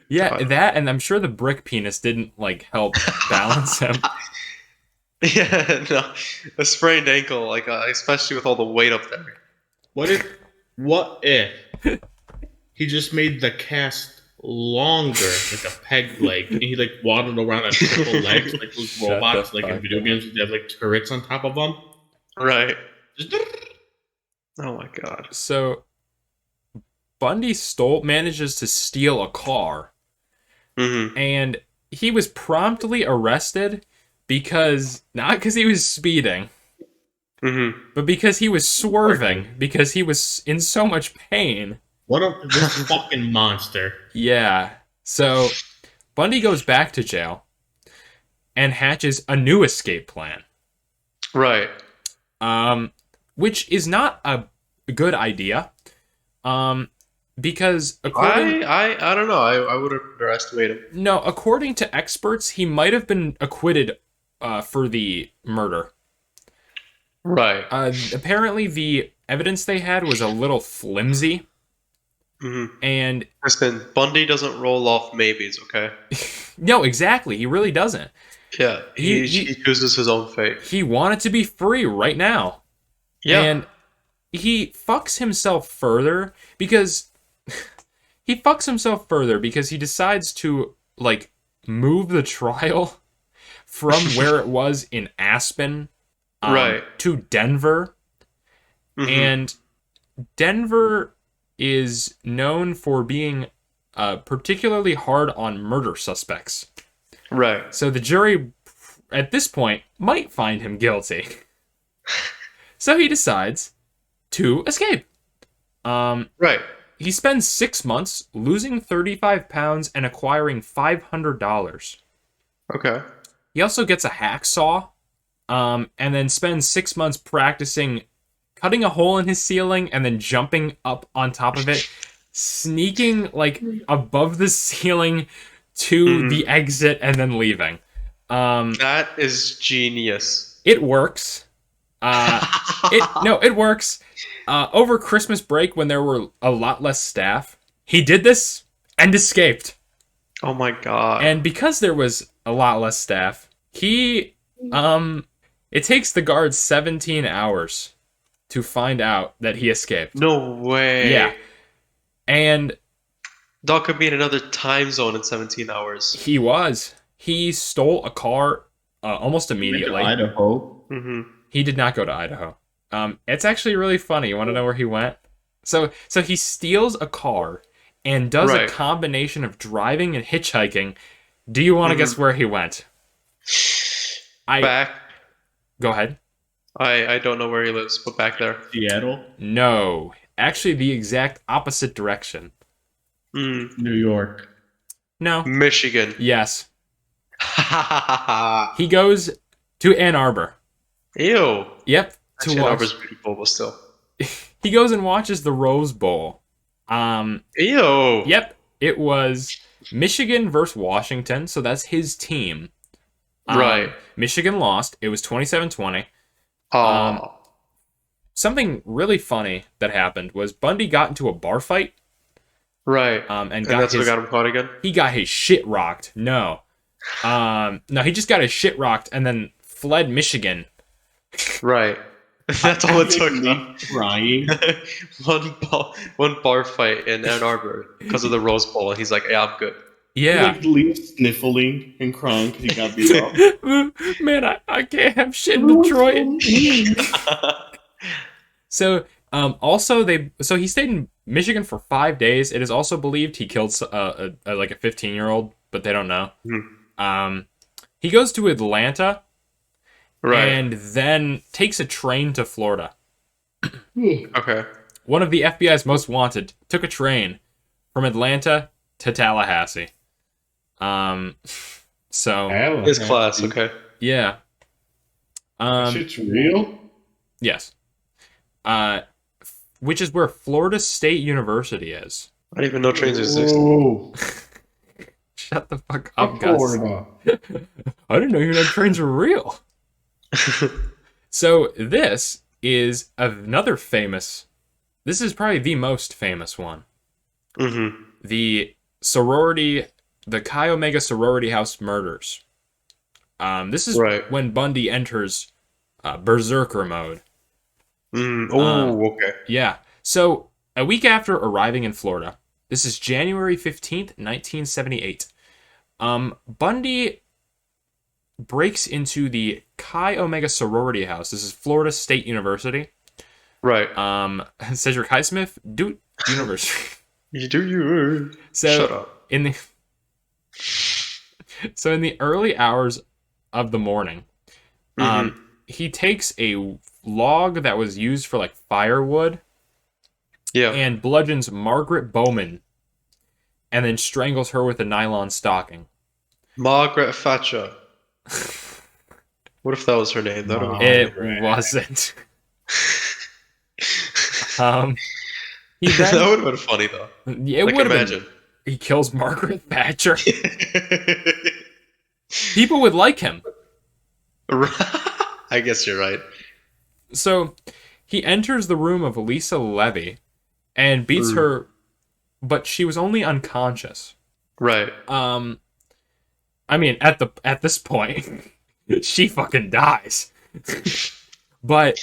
Yeah, that, and I'm sure the brick penis didn't like help balance him. Yeah, no. A sprained ankle, like especially with all the weight up there. What if he just made the cast longer, like a peg leg, and he like waddled around on triple legs, like those Shut robots, the like in fuck video up. games, they have like turrets on top of them. Right. Just Oh my god. So Bundy manages to steal a car, Mm-hmm. and he was promptly arrested not because he was speeding, Mm-hmm. but because he was swerving, because he was in so much pain. what a this fucking monster. Yeah. So Bundy goes back to jail and hatches a new escape plan, Right. which is not a good idea, because according I don't know. I would underestimate him. according to experts, he might have been acquitted for the murder. Right. Apparently, the evidence they had was a little flimsy, Mm-hmm. and Listen, Bundy doesn't roll off maybes, okay? no, exactly, he really doesn't. Yeah. He- He chooses his own fate. He wanted to be free right now. Yeah. And he fucks himself further because he decides to like move the trial from where it was in Aspen Right. to Denver. Mhm. And Denver is known for being particularly hard on murder suspects. Right. So the jury at this point might find him guilty. So he decides to escape. Right. He spends 6 months losing 35 pounds and acquiring $500. Okay. He also gets a hacksaw, and then spends 6 months practicing cutting a hole in his ceiling and then jumping up on top of it, sneaking like above the ceiling to the exit and then leaving. That is genius. It works. It works. Over Christmas break, when there were a lot less staff, he did this and escaped. Oh my god. And because there was a lot less staff, it takes the guards 17 hours to find out that he escaped. No way. Yeah. And Doc could be in another time zone in 17 hours. he stole a car almost immediately. Idaho. Mm-hmm. He did not go to Idaho. It's actually really funny. You want to know where he went? So he steals a car and does a Right. combination of driving and hitchhiking. Do you want to guess where he went? Back. Go ahead. I don't know where he lives, but back there. Seattle. No. Actually, the exact opposite direction. Mm. New York. No. Michigan. Yes. He goes to Ann Arbor. Ew. Yep. Actually, Ann Arbor's beautiful, but still. he goes and watches the Rose Bowl. Ew. Yep, it was Michigan versus Washington, so that's his team. Right. Michigan lost. It was 27-20. Oh. Something really funny that happened was Bundy got into a bar fight. Right. And that's what got him caught again? He got his shit rocked. No. No, he just got his shit rocked and then fled Michigan. Right. That's all it took. Crying. one bar fight in Ann Arbor because of the Rose Bowl, and he's like, "Yeah, I'm good." Yeah. He leaves sniffling and crying because he got beat up. Man, I can't have shit in Detroit. So, so he stayed in Michigan for 5 days. It is also believed he killed like a 15-year-old, but they don't know. He goes to Atlanta, Right. and then takes a train to Florida. Okay. One of the FBI's most wanted took a train from Atlanta to Tallahassee. So His class. Okay. yeah. Shit's real? Yes. Which is where Florida State University is. I didn't even know trains exist. Oh, Shut the fuck up, Gus. Florida. I didn't know you know trains were real. So this is another famous. This is probably the most famous one. Mm-hmm. The Chi Omega sorority house murders. This is Right. when Bundy enters berserker mode. Okay. Yeah. So a week after arriving in Florida, this is January 15th, 1978. Bundy breaks into the Chi Omega sorority house. This is Florida State University. Right. Cedric Highsmith, Duke University. You do you. So Shut up. in the early hours of the morning, he takes a log that was used for like firewood Yeah. and bludgeons Margaret Bowman, and then strangles her with a nylon stocking. Margaret Thatcher. What if that was her name? That would have It Right. wasn't. He that then, would have been funny though. it Like would have imagine. been. He kills Margaret Thatcher. People would like him. I guess you're right. So he enters the room of Lisa Levy and beats her, but she was only unconscious. Right. I mean, at this point, she fucking dies. But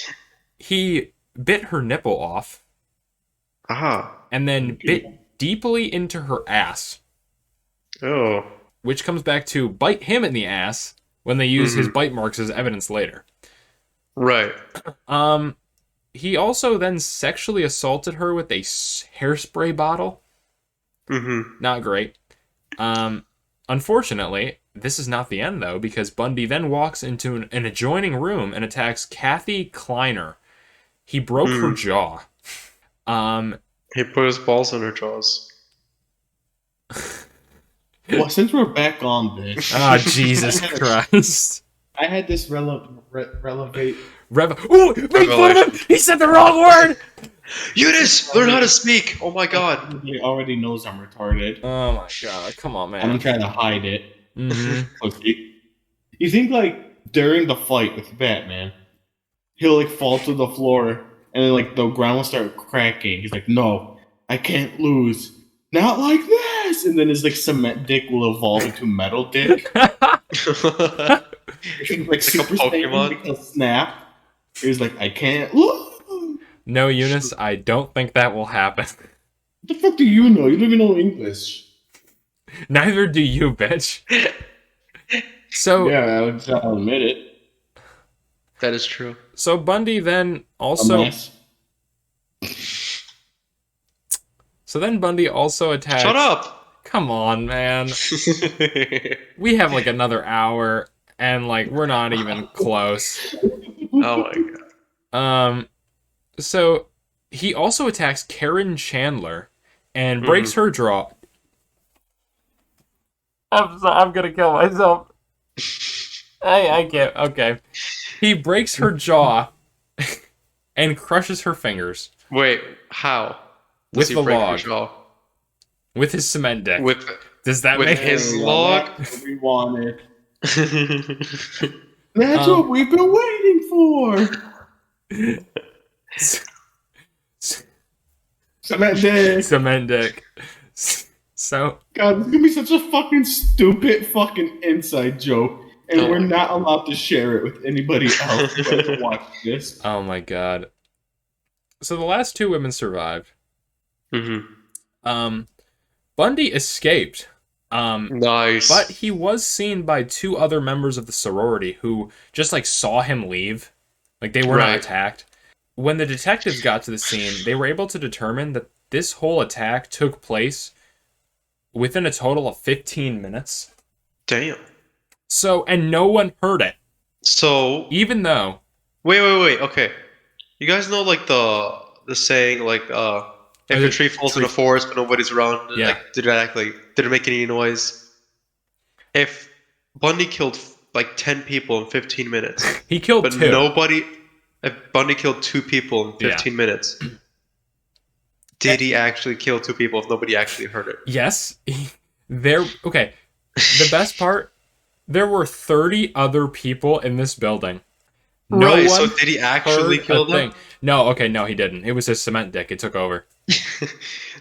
he bit her nipple off Aha. and then bit deeply into her ass, Oh. which comes back to bite him in the ass when they use his bite marks as evidence later. Right. He also then sexually assaulted her with a hairspray bottle. Not great. Unfortunately, this is not the end, though, because Bundy then walks into an adjoining room and attacks Kathy Kleiner. He broke her jaw. He put his balls in her jaws. Well, since we're back on this, Oh, Jesus Christ. I had this relevate. Ooh, make fun of him! He said the wrong word! Eunice, learn how to speak. Oh my god. He already knows I'm retarded. Oh my god, come on, I'm man. trying to hide it. Mm-hmm. Okay. You think like during the fight with Batman, he'll like fall to the floor and then like the ground will start cracking. He's like, "No, I can't lose. Not like this." And then his like cement dick will evolve into metal dick. Like Super Pokemon. Saiyan, because snap. He's like, "I can't lose." No, Eunice, I don't think that will happen. What the fuck do you know? You don't even know English. Neither do you, bitch. So, Yeah, I'll admit it. That is true. so Bundy then A also... mess. So then Bundy also attacks... Shut up. Come on, man. We have like another hour, and like we're not even close. Oh my god. So he also attacks Karen Chandler and breaks her jaw. I'm gonna kill myself. I can't. Okay. He breaks her jaw and crushes her fingers Wait, how? with Does he the break her log, jaw? with his cement dick. With Does that with make his Hey, log? That's what we wanted. Right. That's Um, what we've been waiting for. Cement dick. cement dick? So God, this is gonna be such a fucking stupid fucking inside joke, and Oh we're my not allowed to share it with anybody else who has to watch this. oh my god. So the last two women survived. Mm-hmm. Bundy escaped. Nice. But he was seen by two other members of the sorority who just like saw him leave. Like they were not Right. attacked. When the detectives got to the scene, they were able to determine that this whole attack took place within a total of 15 minutes. Damn. So, and no one heard it. So Even though, wait. Okay. You guys know like the saying like if Oh, a tree falls in a forest but nobody's around, Yeah. like did it make any noise? If Bundy killed like 10 people in 15 minutes, he killed but two. if Bundy killed 2 people in 15 minutes, did he actually kill 2 people if nobody actually heard it? Yes. Okay. The best part, there were 30 other people in this building. No Right, one so did he actually heard kill a them? thing. No, he didn't. It was his cement dick. It took over.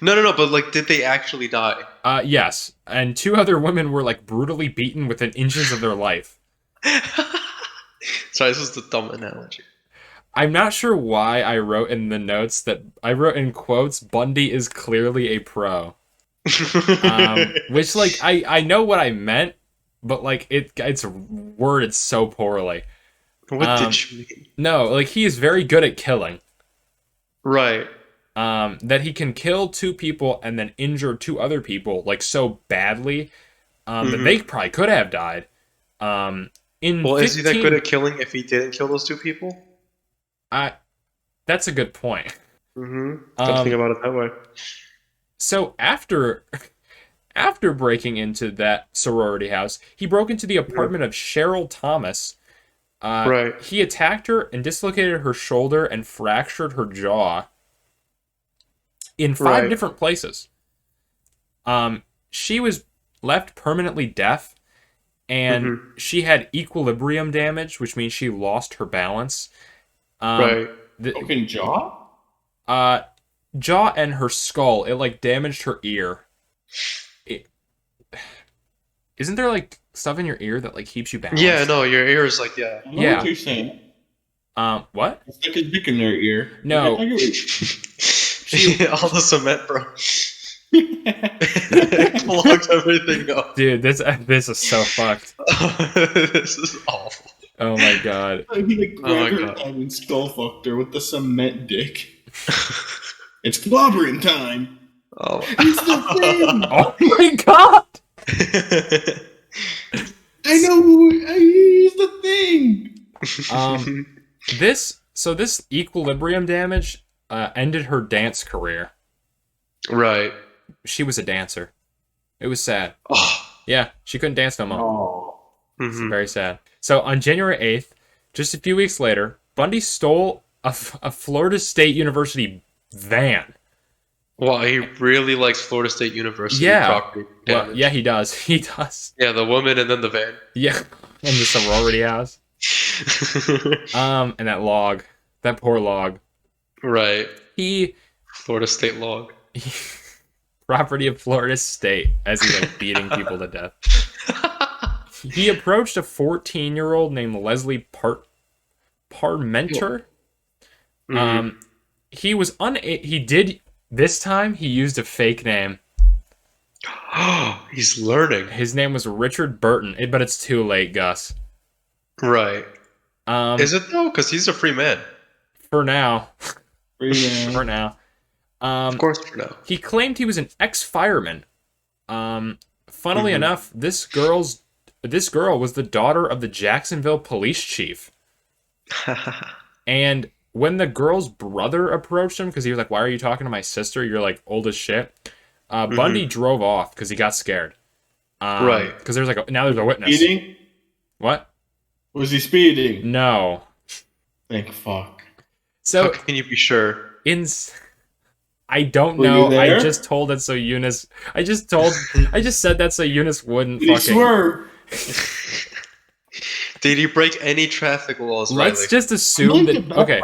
No, but like, did they actually die? Yes. And two other women were like brutally beaten within inches of their life. Sorry, this was the dumb analogy. I'm not sure why I wrote in the notes that I wrote in quotes, Bundy is clearly a pro. Which like I know what I meant, but like it's worded so poorly. What did you mean? No, like he is very good at killing. Right. That he can kill 2 people and then injure 2 other people like so badly that they probably could have died. Is he that good at killing if he didn't kill those 2 people? That's a good point. Don't think about it that way. So after breaking into that sorority house, he broke into the apartment of Cheryl Thomas. Right. He attacked her and dislocated her shoulder and fractured her jaw in 5 different places. She was left permanently deaf, and she had equilibrium damage, which means she lost her balance. Right. Broken jaw? Jaw and her skull. It like damaged her ear. Isn't there like stuff in your ear that like keeps you balanced? Yeah, no, your ear is like, yeah. I know what you're saying. What? It's like his dick in their ear. No. All the cement, bro. Clogged everything up. Dude, this is so fucked. This is awful. Oh my god. He like grabbed her God. head and skull fucked her with the cement dick. It's clobbering time. Oh. It's the thing. Oh my god. I know. He's the thing. This equilibrium damage ended her dance career. Right. She was a dancer. It was sad. Oh. Yeah, she couldn't dance no more. Oh. It's very sad. So on January 8th, just a few weeks later, Bundy stole a Florida State University van. Wow, he really likes Florida State University property Well, damage. yeah, he does. He does. Yeah, the woman and then the van. Yeah, and the sorority house. And that log, that poor log. Right. He Florida State log. property of Florida State as he's like beating people to death. He approached a 14-year-old named Leslie Parmenter. He was he did this time he used a fake name. He's learning. His name was Richard Burton, but it's too late, Gus. Right. Is it though? Because he's a free man. For now. Yeah. For now. Of course, for now. He claimed he was an ex-fireman. Funnily enough, this girl was the daughter of the Jacksonville police chief. And when the girl's brother approached him, because he was like, "Why are you talking to my sister? You're like old as shit." Bundy drove off because he got scared. Right. Because there's like now there's a witness. Speeding? What? Was he speeding? No. Thank fuck. So can you be sure? I don't Were you know. I there? just told it so Eunice. I just said that so Eunice wouldn't Did he fucking. swerve? Did he break any traffic laws, Let's Riley? just assume that. Okay,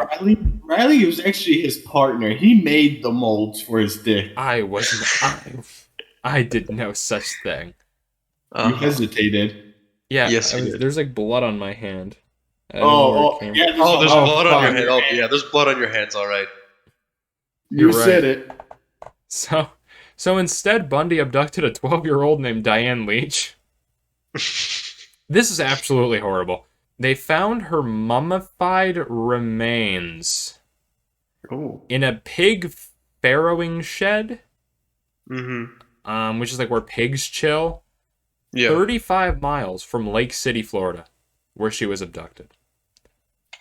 Riley was actually his partner. He made the molds for his dick. I wasn't. I did no such thing. You Uh-huh. hesitated. Yeah, Yes, you did. there's like blood on my hand. I don't know where it came. Yeah. Oh, there's blood on your fuck. hand. Oh, yeah, there's blood on your hands. All right. You You're said right. it. So instead, Bundy abducted a 12-year-old named Diane Leach. This is absolutely horrible. They found her mummified remains Oh. in a pig farrowing shed, Mm-hmm. which is like where pigs chill, Yeah. 35 miles from Lake City, Florida, where she was abducted.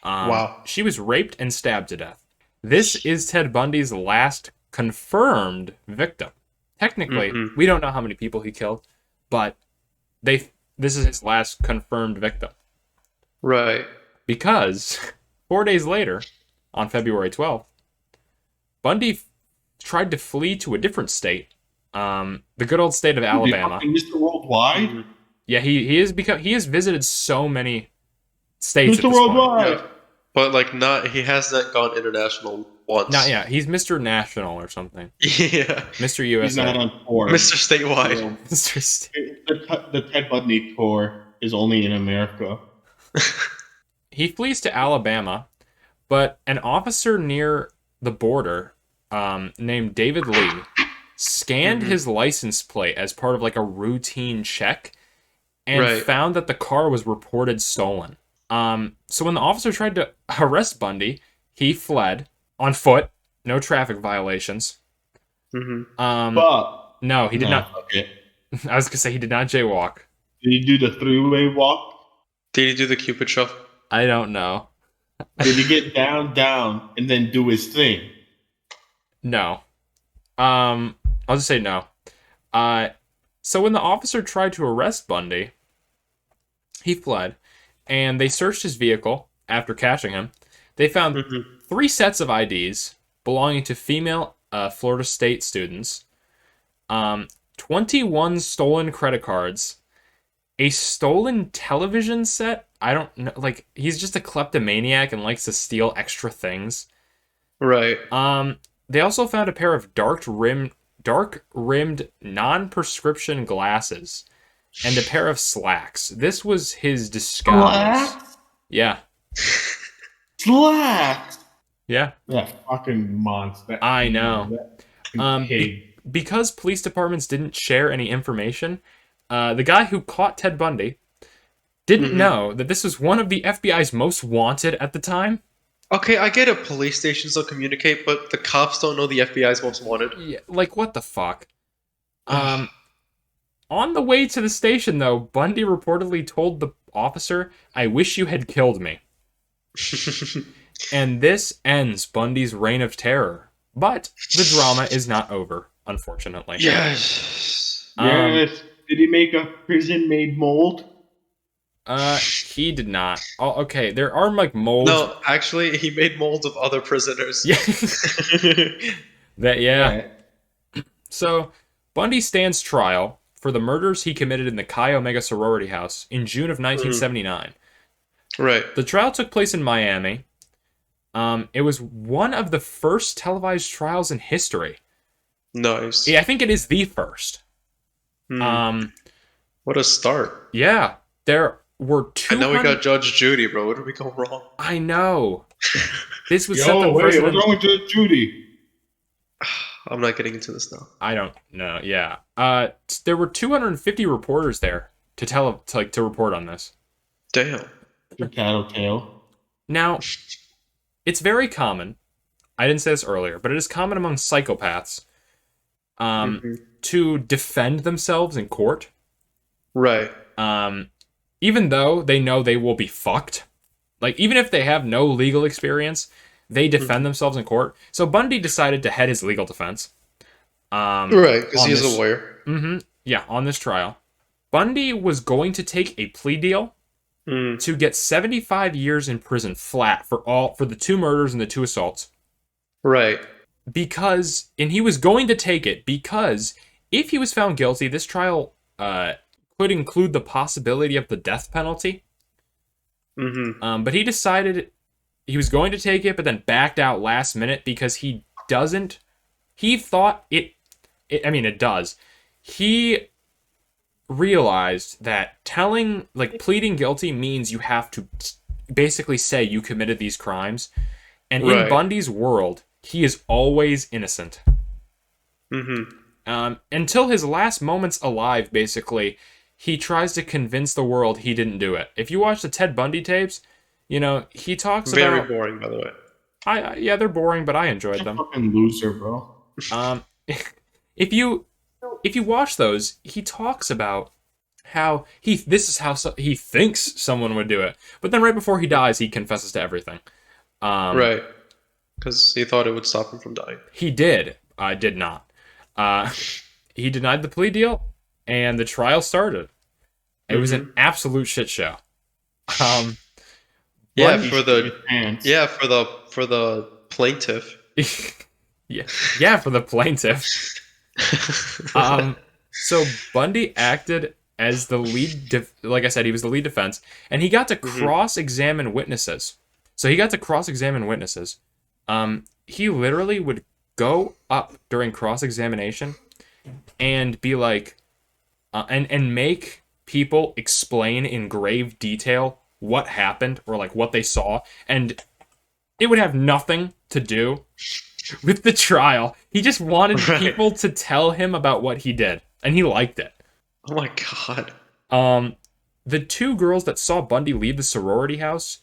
Wow. She was raped and stabbed to death. This is Ted Bundy's last confirmed victim. Technically, we don't know how many people he killed, but this is his last confirmed victim. Right. Because 4 days later, on February 12th, Bundy tried to flee to a different state, the good old state of Alabama. Mr. Worldwide? Mhm. Yeah, he has visited so many states at Mr. this point. Worldwide! Yeah. But he hasn't gone international once. Not yet. He's Mr. National or something. Yeah. Mr. He's USA. not on tour. Mr. Statewide. So, Mr. St- the Ted Bundy tour is only in America. He flees to Alabama, but an officer near the border named David Lee scanned his license plate as part of like a routine check and found that the car was reported stolen. So when the officer tried to arrest Bundy, he fled on foot, no traffic violations. But No, he did not. Okay. I was gonna say he did not jaywalk. Did he do the three-way walk? Did he do the Cupid shuffle? I don't know. Did he get down, and then do his thing? No. I'll just say no. So when the officer tried to arrest Bundy, he fled, and they searched his vehicle after catching him. They found 3 sets of IDs belonging to female Florida State students, 21 stolen credit cards, a stolen television set. I don't know, like, he's just a kleptomaniac and likes to steal extra things. Right. They also found a pair of dark-rimmed non-prescription glasses and a pair of slacks. This was his disguise. Slacks? Yeah. Slacks! Yeah. That fucking monster. I know. That pig. Because police departments didn't share any information, the guy who caught Ted Bundy didn't know that this was one of the FBI's most wanted at the time. Okay, I get it. Police stations don't communicate, but the cops don't know the FBI's most wanted. Yeah, like, what the fuck? On the way to the station, though, Bundy reportedly told the officer, "I wish you had killed me." And this ends Bundy's reign of terror. But the drama is not over, unfortunately. Yes. Yes. Did he make a prison-made mold? He did not. Oh, okay, there are like molds. No, actually, he made molds of other prisoners. Yeah. Yeah. Right. So, Bundy stands trial for the murders he committed in the Chi Omega sorority house in June of 1979. Right. The trial took place in Miami. It was one of the first televised trials in history. Nice. Yeah, I think it is the first. What a start. Yeah, there were 200... And now we got Judge Judy, bro. What did we go wrong? I know. This would set the Wait, precedent. what's wrong with Judge Judy? I'm not getting into this now. I don't know. Yeah. There were 250 reporters there to report on this. Damn. The tattletale. Now, it's very common. I didn't say this earlier, but it is common among psychopaths to defend themselves in court. Right. Even though they know they will be fucked. Like, even if they have no legal experience, they defend themselves in court. So Bundy decided to head his legal defense. Right, because he's a lawyer. Yeah, on this trial. Bundy was going to take a plea deal to get 75 years in prison flat for the 2 murders and the 2 assaults. Right. And he was going to take it because if he was found guilty, this trial could include the possibility of the death penalty. But he decided he was going to take it, but then backed out last minute because he thought it does. He realized that pleading guilty means you have to basically say you committed these crimes. And in Bundy's world, he is always innocent. Until his last moments alive, basically, he tries to convince the world he didn't do it. If you watch the Ted Bundy tapes, he talks Very about... boring, by the way. Yeah, they're boring, but I enjoyed them. Fucking loser, bro. If you watch those, he talks about how this is how he thinks someone would do it. But then right before he dies, he confesses to everything. Right. Because he thought it would stop him from dying. He did. I did not. He denied the plea deal, and the trial started. It was an absolute shit show. For the plaintiff. yeah, for the plaintiff. So Bundy acted as the lead. Like I said, he was the lead defense, and he got to cross-examine witnesses. So he got to cross-examine witnesses. He literally would go up during cross-examination and be like, and make people explain in grave detail what happened or like what they saw, and it would have nothing to do with the trial. He just wanted people to tell him about what he did, and he liked it. Oh my god. The 2 girls that saw Bundy leave the sorority house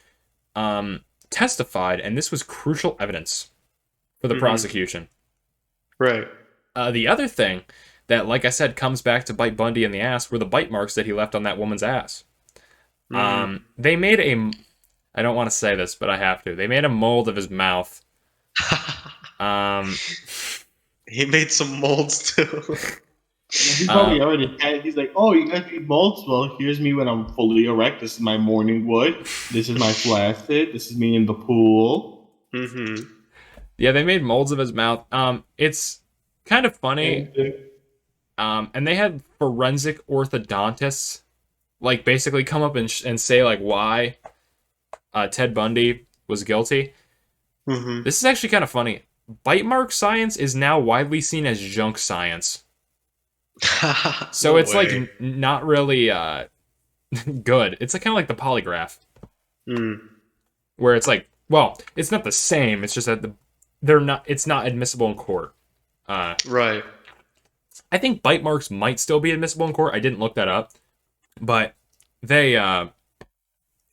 testified, and this was crucial evidence for the prosecution. Right. The other thing that, like I said, comes back to bite Bundy in the ass were the bite marks that he left on that woman's ass. They made I don't want to say this, but I have to. They made a mold of his mouth. He made some molds too. He's probably already had. He's like, "Oh, you guys need molds? Well, here's me when I'm fully erect. This is my morning wood. This is my flaccid. This is me in the pool." Yeah, they made molds of his mouth. It's kind of funny. And they had forensic orthodontists, like, basically come up and say, like, why Ted Bundy was guilty. This is actually kind of funny. Bite mark science is now widely seen as junk science. So it's like not really good. It's kind of like the polygraph, where it's like, well, it's not the same. It's just that it's not admissible in court. Right. I think bite marks might still be admissible in court. I didn't look that up, but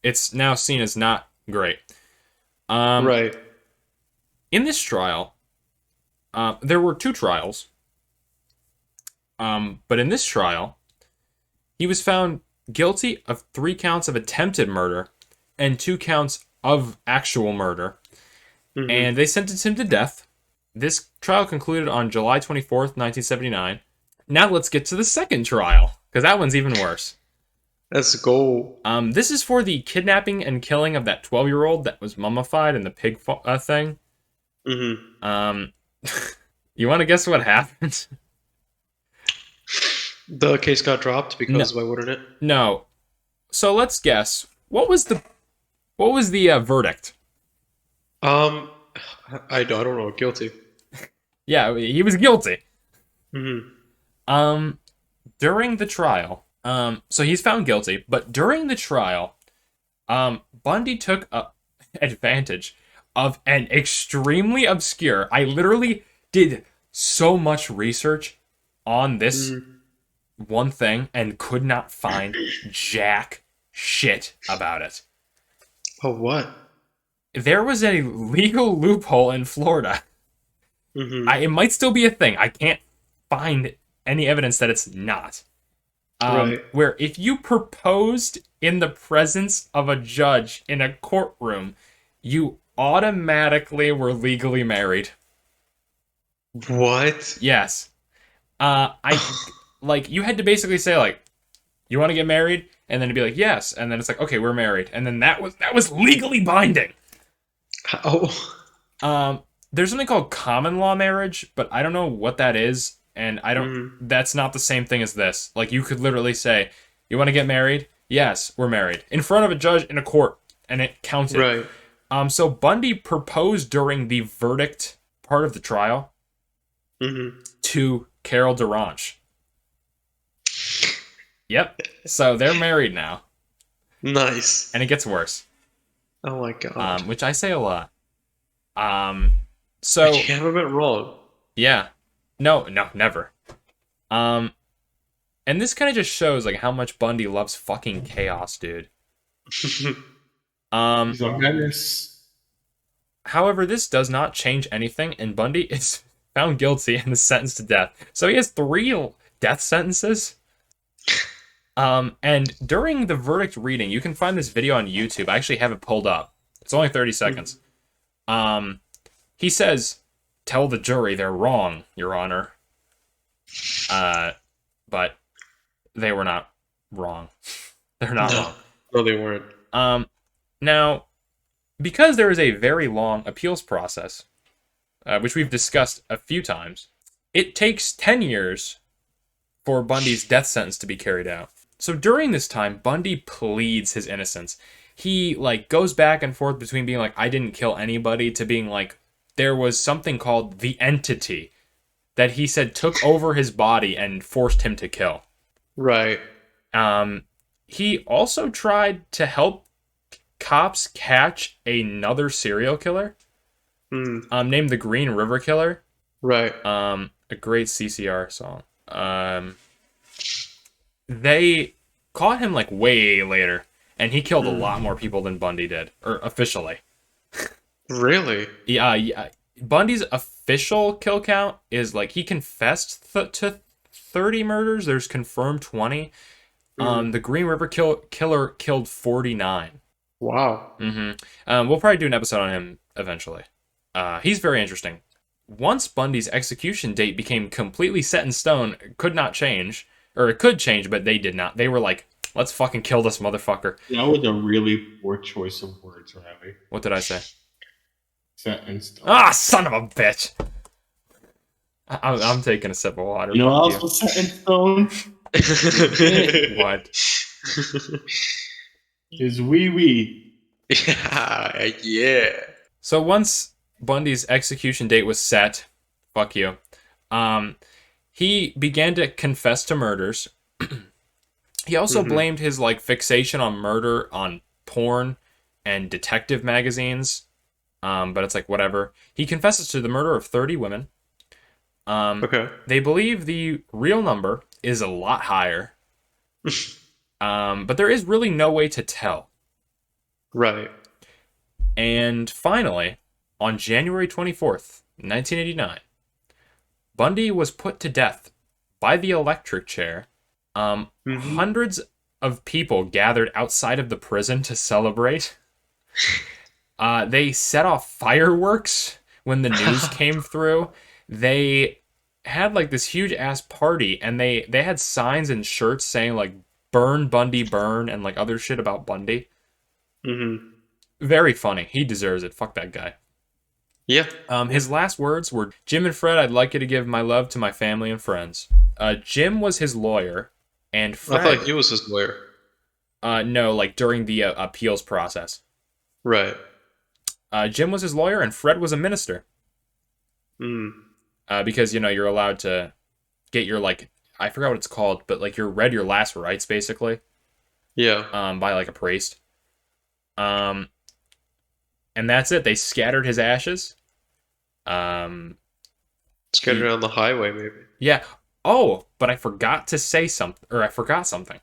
it's now seen as not great. Right. In this trial, there were 2 trials. But in this trial, he was found guilty of 3 counts of attempted murder and 2 counts of actual murder. And they sentenced him to death. This trial concluded on July 24th, 1979. Now let's get to the second trial, because that one's even worse. Let's go. This is for the kidnapping and killing of that 12-year-old that was mummified in the pig thing. You want to guess what happened? The case got dropped because why wouldn't it? No. So let's guess. What was the verdict? I don't know. Guilty. Yeah, he was guilty. During the trial, so he's found guilty, but during the trial, Bundy took advantage of an extremely obscure. I literally did so much research on this one thing and could not find jack shit about it. Oh, what? There was a legal loophole in Florida. It might still be a thing. I can't find any evidence that it's not. Where if you proposed in the presence of a judge in a courtroom, you automatically were legally married. What? Yes. You had to basically say, like, you want to get married? and then to be like, yes, and then it's like, okay, we're married, and then that was legally binding. Oh. There's something called common law marriage, but I don't know what that is, and I don't. That's not the same thing as this. Like, you could literally say, "You want to get married? Yes, we're married," in front of a judge in a court, and it counted. Right. So Bundy proposed during the verdict part of the trial to Carol deranged. Yep. So they're married now, Nice. and it gets worse. Oh my god. Which I say a lot. So You haven't been wrong. yeah, no, never. And this kind of just shows like how much Bundy loves fucking chaos, dude. He's a menace. However, this does not change anything, and Bundy is found guilty and is sentenced to death. So he has 3 death sentences. And during the verdict reading, you can find this video on YouTube. I actually have it pulled up. It's only 30 seconds. He says, "Tell the jury they're wrong, Your Honor." But they were not wrong. They're not wrong. No, they weren't. Now, because there is a very long appeals process, which we've discussed a few times, it takes 10 years for Bundy's death sentence to be carried out. So during this time, Bundy pleads his innocence. He like goes back and forth between being like, I didn't kill anybody, to being like, there was something called the entity that he said took over his body and forced him to kill. Right. He also tried to help cops catch another serial killer, named the Green River Killer. Right. A great CCR song. They caught him like way later, and he killed a lot more people than Bundy did, or officially. Really? Yeah. Bundy's official kill count is like he confessed to 30 murders. There's confirmed 20. The Green River Killer killed 49. Wow. We'll probably do an episode on him eventually. He's very interesting. Once Bundy's execution date became completely set in stone, it could not change, or it could change, but they did not. They were like, let's fucking kill this motherfucker. That was a really poor choice of words, Ravi. What did I say? Set in stone. Ah, son of a bitch! I'm taking a sip of water. You know what Fuck else was set in stone? What? His wee. Yeah. So once Bundy's execution date was set, fuck you, he began to confess to murders. He also blamed his like fixation on murder on porn and detective magazines. But it's like, whatever. He confesses to the murder of 30 women. Okay. They believe the real number is a lot higher. But there is really no way to tell. Right. And finally, on January 24th, 1989, Bundy was put to death by the electric chair. Hundreds of people gathered outside of the prison to celebrate. They set off fireworks when the news came through. They had like this huge ass party, and they had signs and shirts saying like "Burn Bundy, burn" and like other shit about Bundy. Very funny. He deserves it. Fuck that guy. Yeah. His last words were, "Jim and Fred, I'd like you to give my love to my family and friends." Jim was his lawyer, and Fred... I thought he was his lawyer. No, like during the appeals process. Right. Jim was his lawyer, and Fred was a minister. Because, you know, you're allowed to get your, like, I forgot what it's called, but, like, you're read your last rites, basically. Yeah. By, like, a priest. And that's it. They scattered his ashes. Scattered on the highway, maybe. Yeah. Oh, but I forgot to say something, or I forgot something.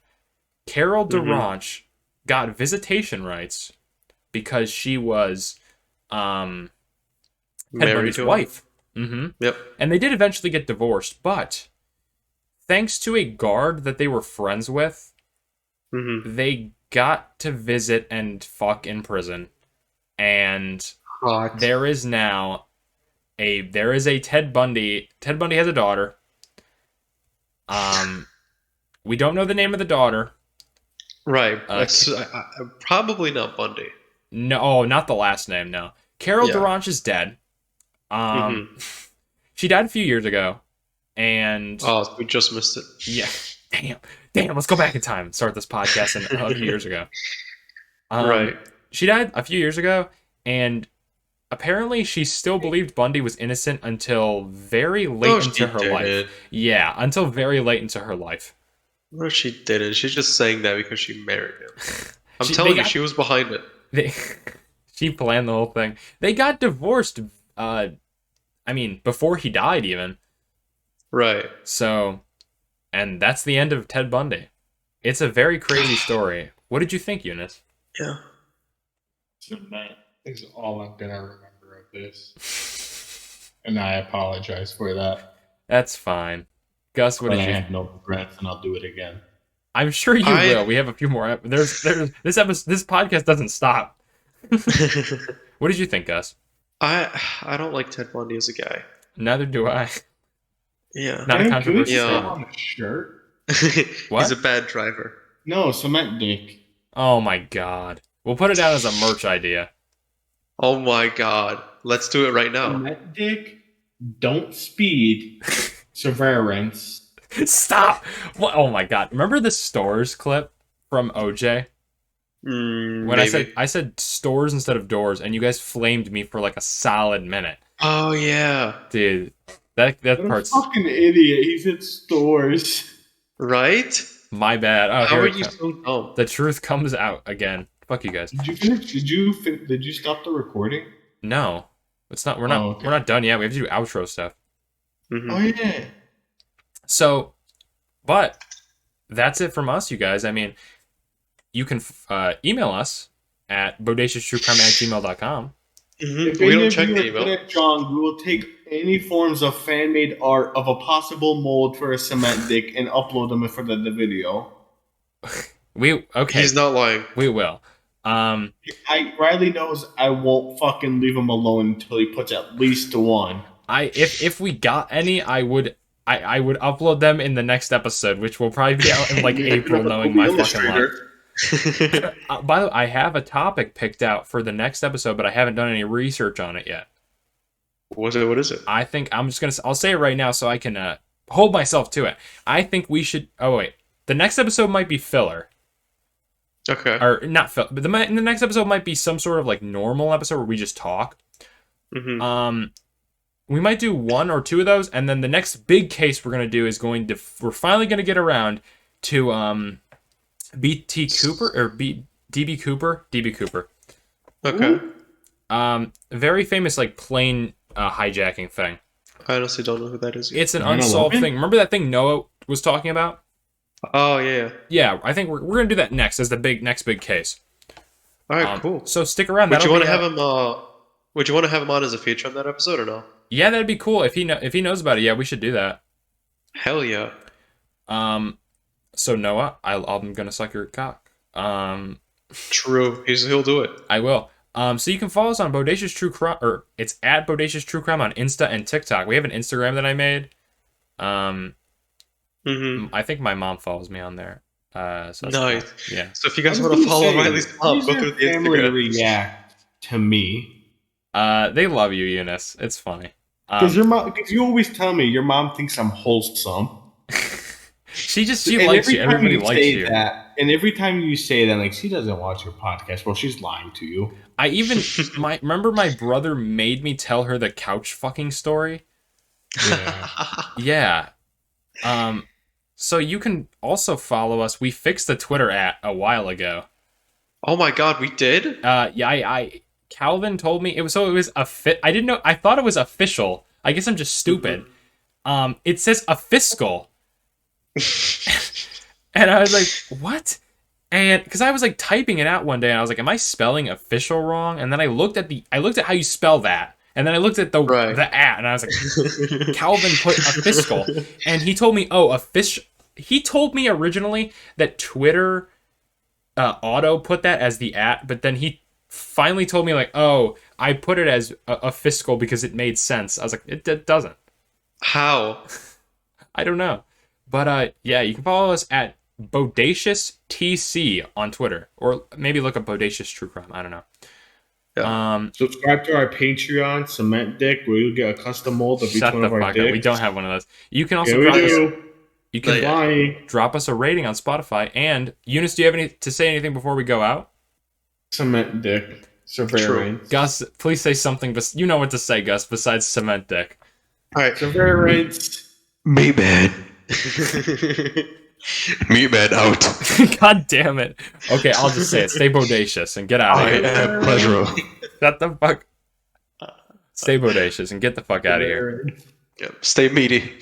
Carol deranged got visitation rights because she was Ted Bundy's wife. Yep. And they did eventually get divorced, but thanks to a guard that they were friends with, they got to visit and fuck in prison. And there is now a Ted Bundy. Ted Bundy has a daughter. We don't know the name of the daughter, Right. Probably not Bundy. No, not the last name. No, Carol Yeah. Durant is dead. She died a few years ago, and Oh, we just missed it. yeah, damn. Let's go back in time and start this podcast a few years ago. Right. She died a few years ago, and apparently she still believed Bundy was innocent until very late into her life. Yeah, until very late into her life. No, she didn't. She's just saying that because she married him. I'm telling you, she was behind it. She planned the whole thing. They got divorced, before he died even. Right. So, and that's the end of Ted Bundy. It's a very crazy story. What did you think, Eunice? Yeah. Cement is all I'm gonna remember of this, and I apologize for that. That's fine. Gus, what did you? I have no regrets, and I'll do it again. I'm sure you will. We have a few more. This podcast doesn't stop. What did you think, Gus? I don't like Ted Bundy as a guy. Neither do I. Yeah. Not a controversial. Yeah. On a shirt. What? He's a bad driver. No, cement dick. Oh my god. We'll put it down as a merch idea. Oh my god. Let's do it right now. Cement dick. Don't speed. Severance. Stop! What? Oh my god. Remember the stores clip from OJ? When Maybe. I said stores instead of doors, and you guys flamed me for like a solid minute. Oh yeah. Dude, that What a part's fucking idiot. He said stores. Right? my bad. Oh, How here are it you comes. so dumb? The truth comes out again. Fuck you guys. Did you finish? Did you stop the recording? No, it's not. We're not. okay. We're not done yet. We have to do outro stuff. Mhm. Oh yeah. So, but that's it from us, you guys. I mean, you can email us at bodacioustruecrime@gmail.com. If We any don't of check you the are email. good at John, we will take any forms of fan-made art of a possible mold for a cement dick and upload them for the video. Okay. He's not lying. We will. Riley knows I won't fucking leave him alone until he puts at least one. If we got any, I would upload them in the next episode, which will probably be out in like April, knowing my fucking luck. By the way, I have a topic picked out for the next episode, but I haven't done any research on it yet. What is it? I think I'm just gonna. I'll say it right now so I can hold myself to it. I think we should. Oh wait, the next episode might be filler, Okay. or not filler, but the next episode might be some sort of like normal episode where we just talk. Mm-hmm. We might do one or two of those, and then the next big case we're gonna do is we're finally gonna get around to BT Cooper or DB Cooper. DB Cooper. Okay. Very famous like plane hijacking thing. I honestly don't know who that is. It's an 9/11? unsolved thing. Remember that thing Noah was talking about? Oh yeah. Yeah, I think we're gonna do that next as the next big case. All right. Cool. So stick around. Would you That'll want to be, have him? Would you want to have him on as a feature on that episode or no? Yeah, that'd be cool if he knows about it. Yeah, we should do that. Hell yeah. So Noah, I'm gonna suck your cock. True. He'll do it. I will. So you can follow us on Bodacious True Crime, or it's at Bodacious True Crime on Insta and TikTok. We have an Instagram that I made. I think my mom follows me on there. So that's Nice. cool. Yeah. So if you guys want to follow Riley's mom, go through the family Instagram. react to me. They love you, Eunice. It's funny. Because your mom, because you always tell me your mom thinks I'm wholesome. She And likes every you. time Everybody likes say you. That, and every time you say that, like, she doesn't watch your podcast. Well, she's lying to you. I even remember my brother made me tell her the couch fucking story. Yeah. Yeah. So you can also follow us. We fixed the Twitter a while ago. Oh my god, we did? Yeah, I Calvin told me it was I didn't know. I thought it was official. I guess I'm just stupid. It says a fiscal. And I was like, what? And because I was like typing it out one day and I was like, am I spelling official wrong? And then I looked at how you spell that. And then I looked at the at and I was like, Calvin put a fiscal. And he told me, he told me originally that Twitter auto put that as the at, but then he finally told me like, oh, I put it as a fiscal because it made sense. I was like, it doesn't. How? I don't know. But yeah, you can follow us at Bodacious TC on Twitter, or maybe look up Bodacious True Crime. I don't know. Yeah. Subscribe to our Patreon, Cement Dick, where you'll get a custom mold of each Shut one the of our fuck dicks. up. We don't have one of those. You can also Yeah, we drop us. do. You can Lying. drop us a rating on Spotify. And Eunice, do you have to say anything before we go out? Cement Dick. Surveillance. Gus, please say something. You know what to say, Gus, besides Cement Dick. All right. Surveillance. Meat man. Meat man out. God damn it. Okay, I'll just say it. Stay bodacious and get out of I here. am pleasure. Shut the fuck. Stay bodacious and get the fuck out of here. Yep. Stay meaty.